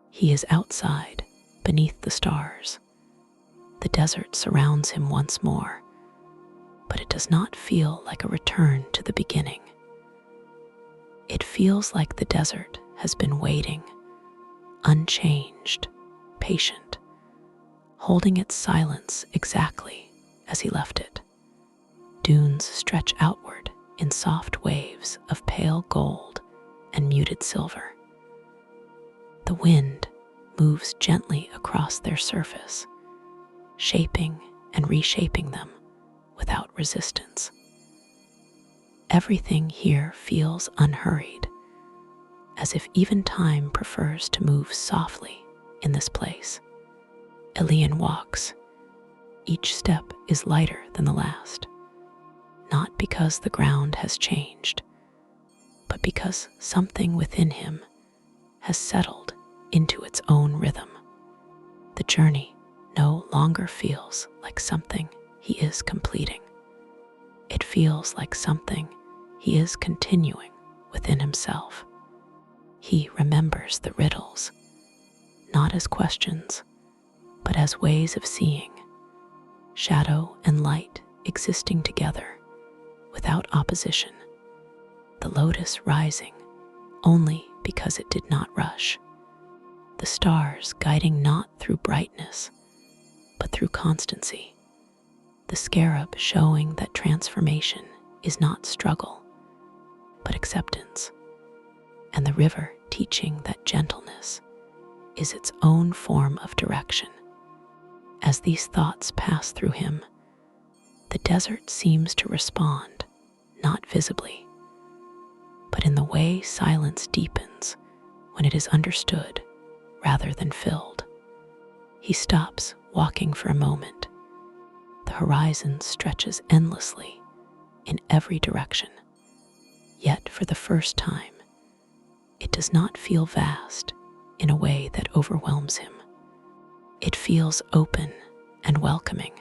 He is outside, beneath the stars. The desert surrounds him once more, but it does not feel like a return to the beginning. It feels like the desert has been waiting, unchanged, patient, holding its silence exactly as he left it. Dunes stretch outward in soft waves of pale gold and muted silver. The wind moves gently across their surface, shaping and reshaping them without resistance. Everything here feels unhurried, as if even time prefers to move softly in this place. Elian walks. Each step is lighter than the last, not because the ground has changed, but because something within him has settled into its own rhythm. The journey no longer feels like something he is completing. It feels like something he is continuing within himself. He remembers the riddles, not as questions, but as ways of seeing, shadow and light existing together without opposition, the lotus rising only because it did not rush, the stars guiding not through brightness, but through constancy, the scarab showing that transformation is not struggle, but acceptance, and the river teaching that gentleness is its own form of direction. As these thoughts pass through him, the desert seems to respond, not visibly, but in the way silence deepens when it is understood rather than filled. He stops walking for a moment. The horizon stretches endlessly in every direction, yet for the first time, it does not feel vast in a way that overwhelms him. It feels open and welcoming,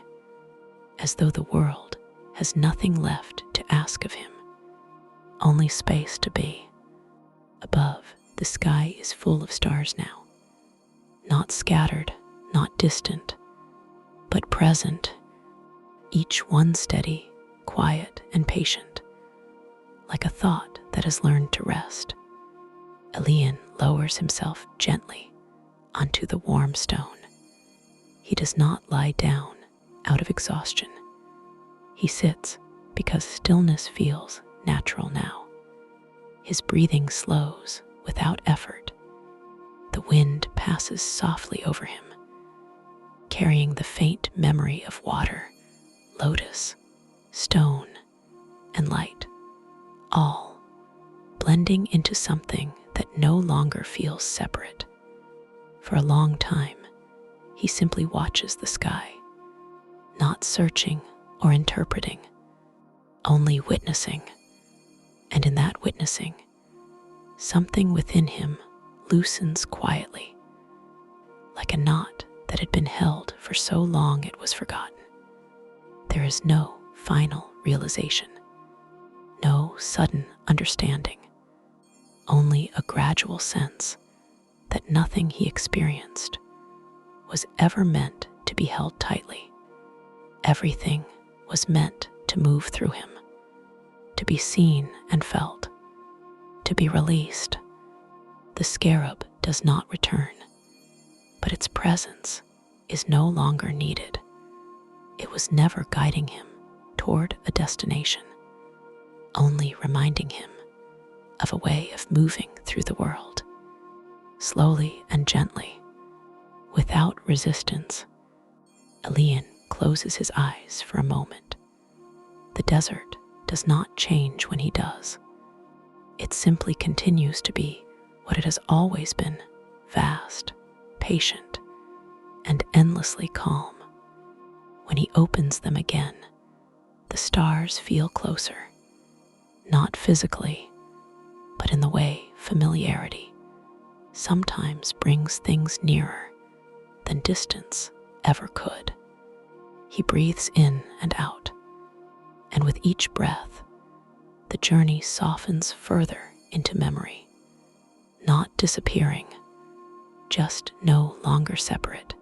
as though the world has nothing left to ask of him, only space to be. Above, the sky is full of stars now, not scattered, not distant, but present, each one steady, quiet, and patient, like a thought that has learned to rest. Elian lowers himself gently onto the warm stone. He does not lie down out of exhaustion. He sits because stillness feels natural now. His breathing slows without effort. The wind passes softly over him, carrying the faint memory of water, lotus, stone, and light, all blending into something that no longer feels separate. For a long time, he simply watches the sky, not searching or interpreting, only witnessing. And in that witnessing, something within him loosens quietly, like a knot that had been held for so long it was forgotten. There is no final realization, no sudden understanding, only a gradual sense that nothing he experienced was ever meant to be held tightly. Everything was meant to move through him, to be seen and felt, to be released. The scarab does not return, but its presence is no longer needed. It was never guiding him toward a destination, only reminding him of a way of moving through the world, slowly and gently, without resistance. Elian closes his eyes for a moment. The desert does not change when he does. It simply continues to be what it has always been: vast, patient, and endlessly calm. When he opens them again, the stars feel closer, not physically, but in the way familiarity sometimes brings things nearer than distance ever could. He breathes in and out, and with each breath, the journey softens further into memory, not disappearing, just no longer separate.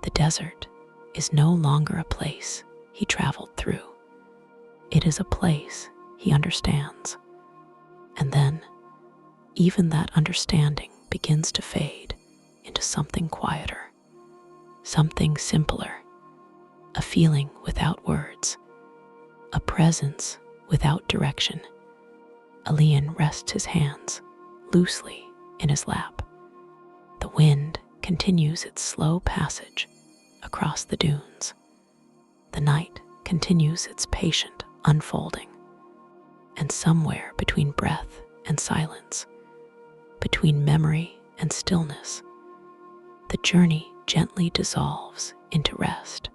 The desert is no longer a place he traveled through. It is a place he understands. And then, even that understanding begins to fade into something quieter, something simpler, a feeling without words, a presence without direction. Elian rests his hands loosely in his lap. The wind continues its slow passage across the dunes. The night continues its patient unfolding. And somewhere between breath and silence, between memory and stillness, the journey gently dissolves into rest.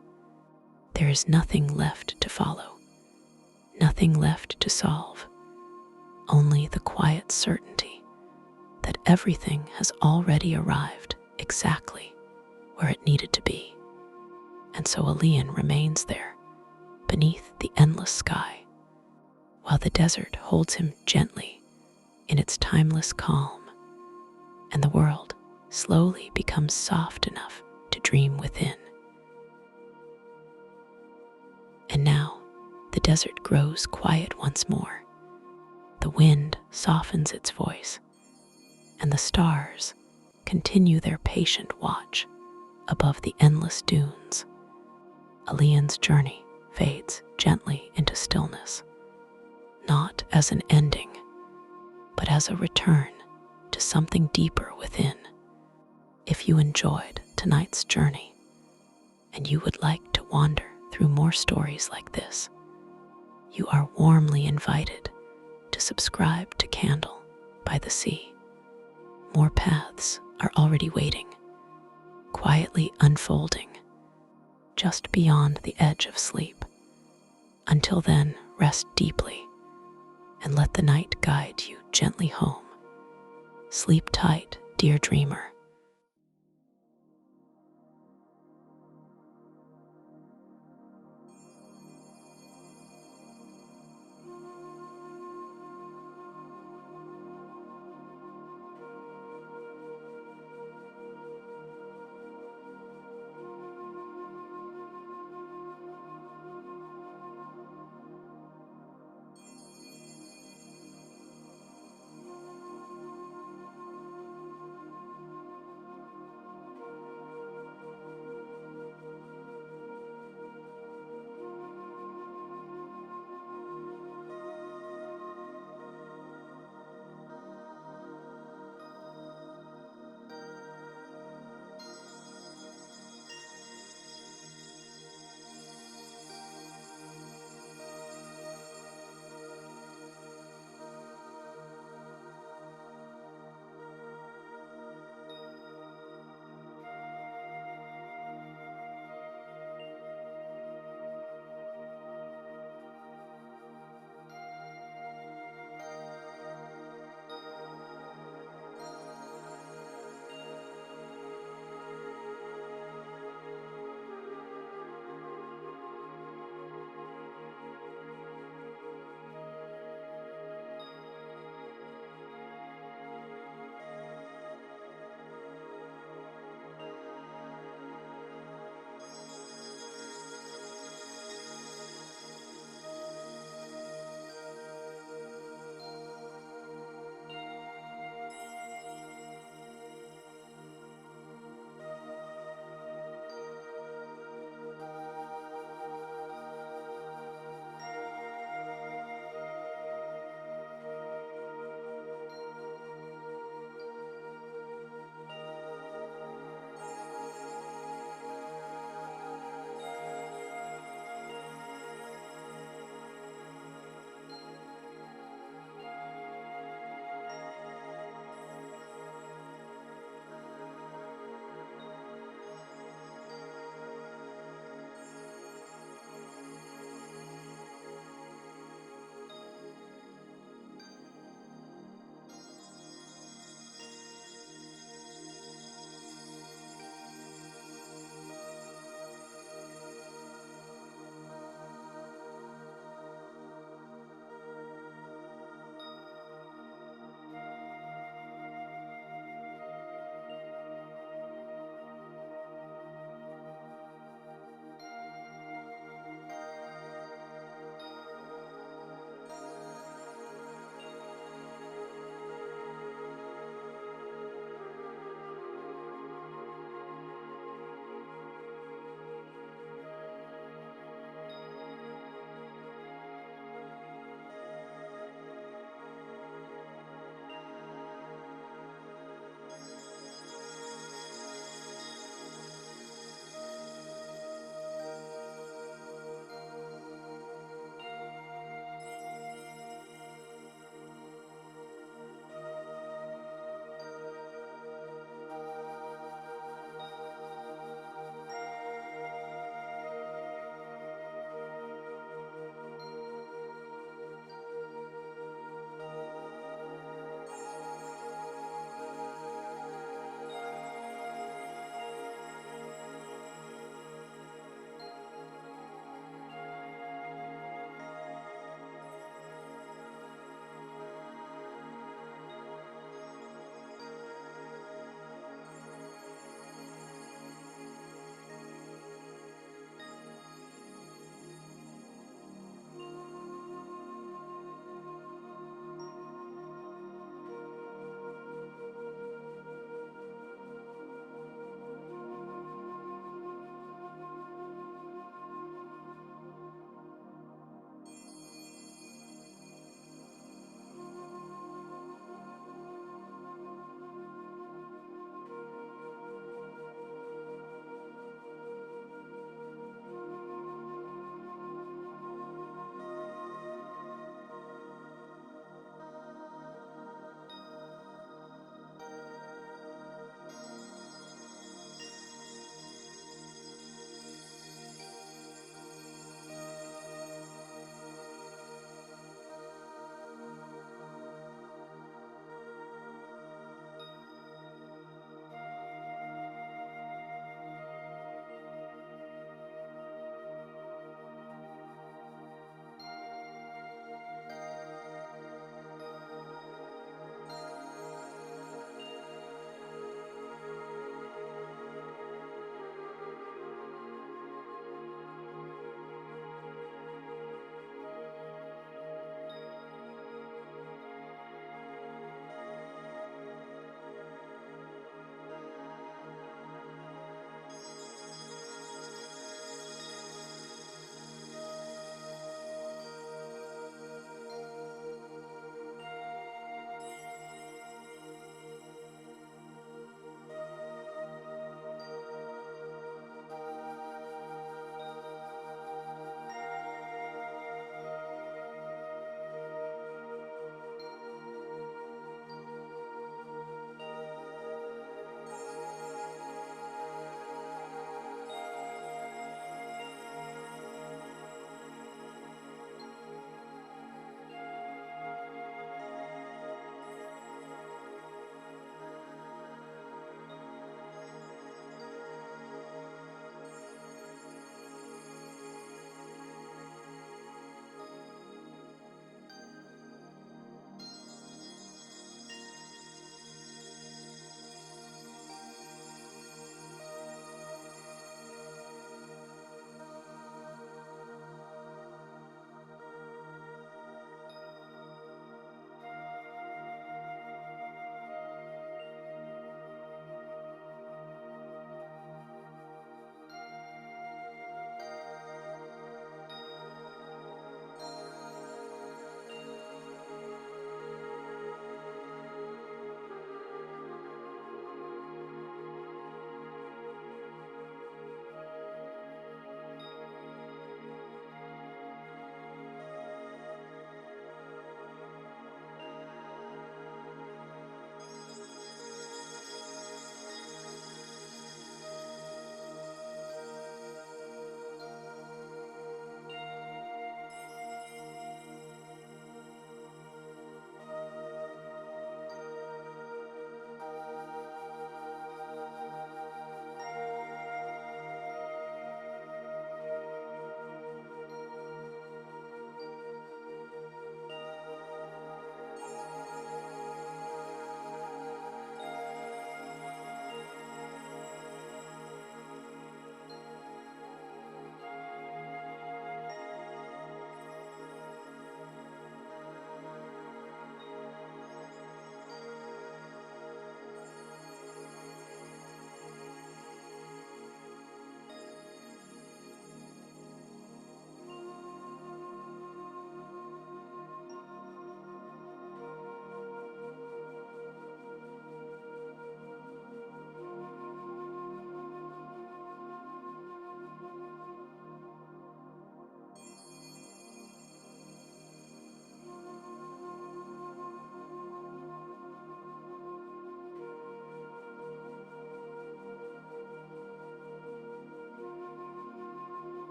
There is nothing left to follow, nothing left to solve, only the quiet certainty that everything has already arrived exactly where it needed to be. And so Elian remains there, beneath the endless sky, while the desert holds him gently in its timeless calm, and the world slowly becomes soft enough to dream within. And now the desert grows quiet once more. The wind softens its voice, and the stars continue their patient watch above the endless dunes. Elian's journey fades gently into stillness, not as an ending, but as a return to something deeper within. If you enjoyed tonight's journey and you would like to wander through more stories like this, you are warmly invited to subscribe to Candle by the Sea. More paths are already waiting, quietly unfolding just beyond the edge of sleep. Until then, rest deeply and let the night guide you gently home. Sleep tight, dear dreamer.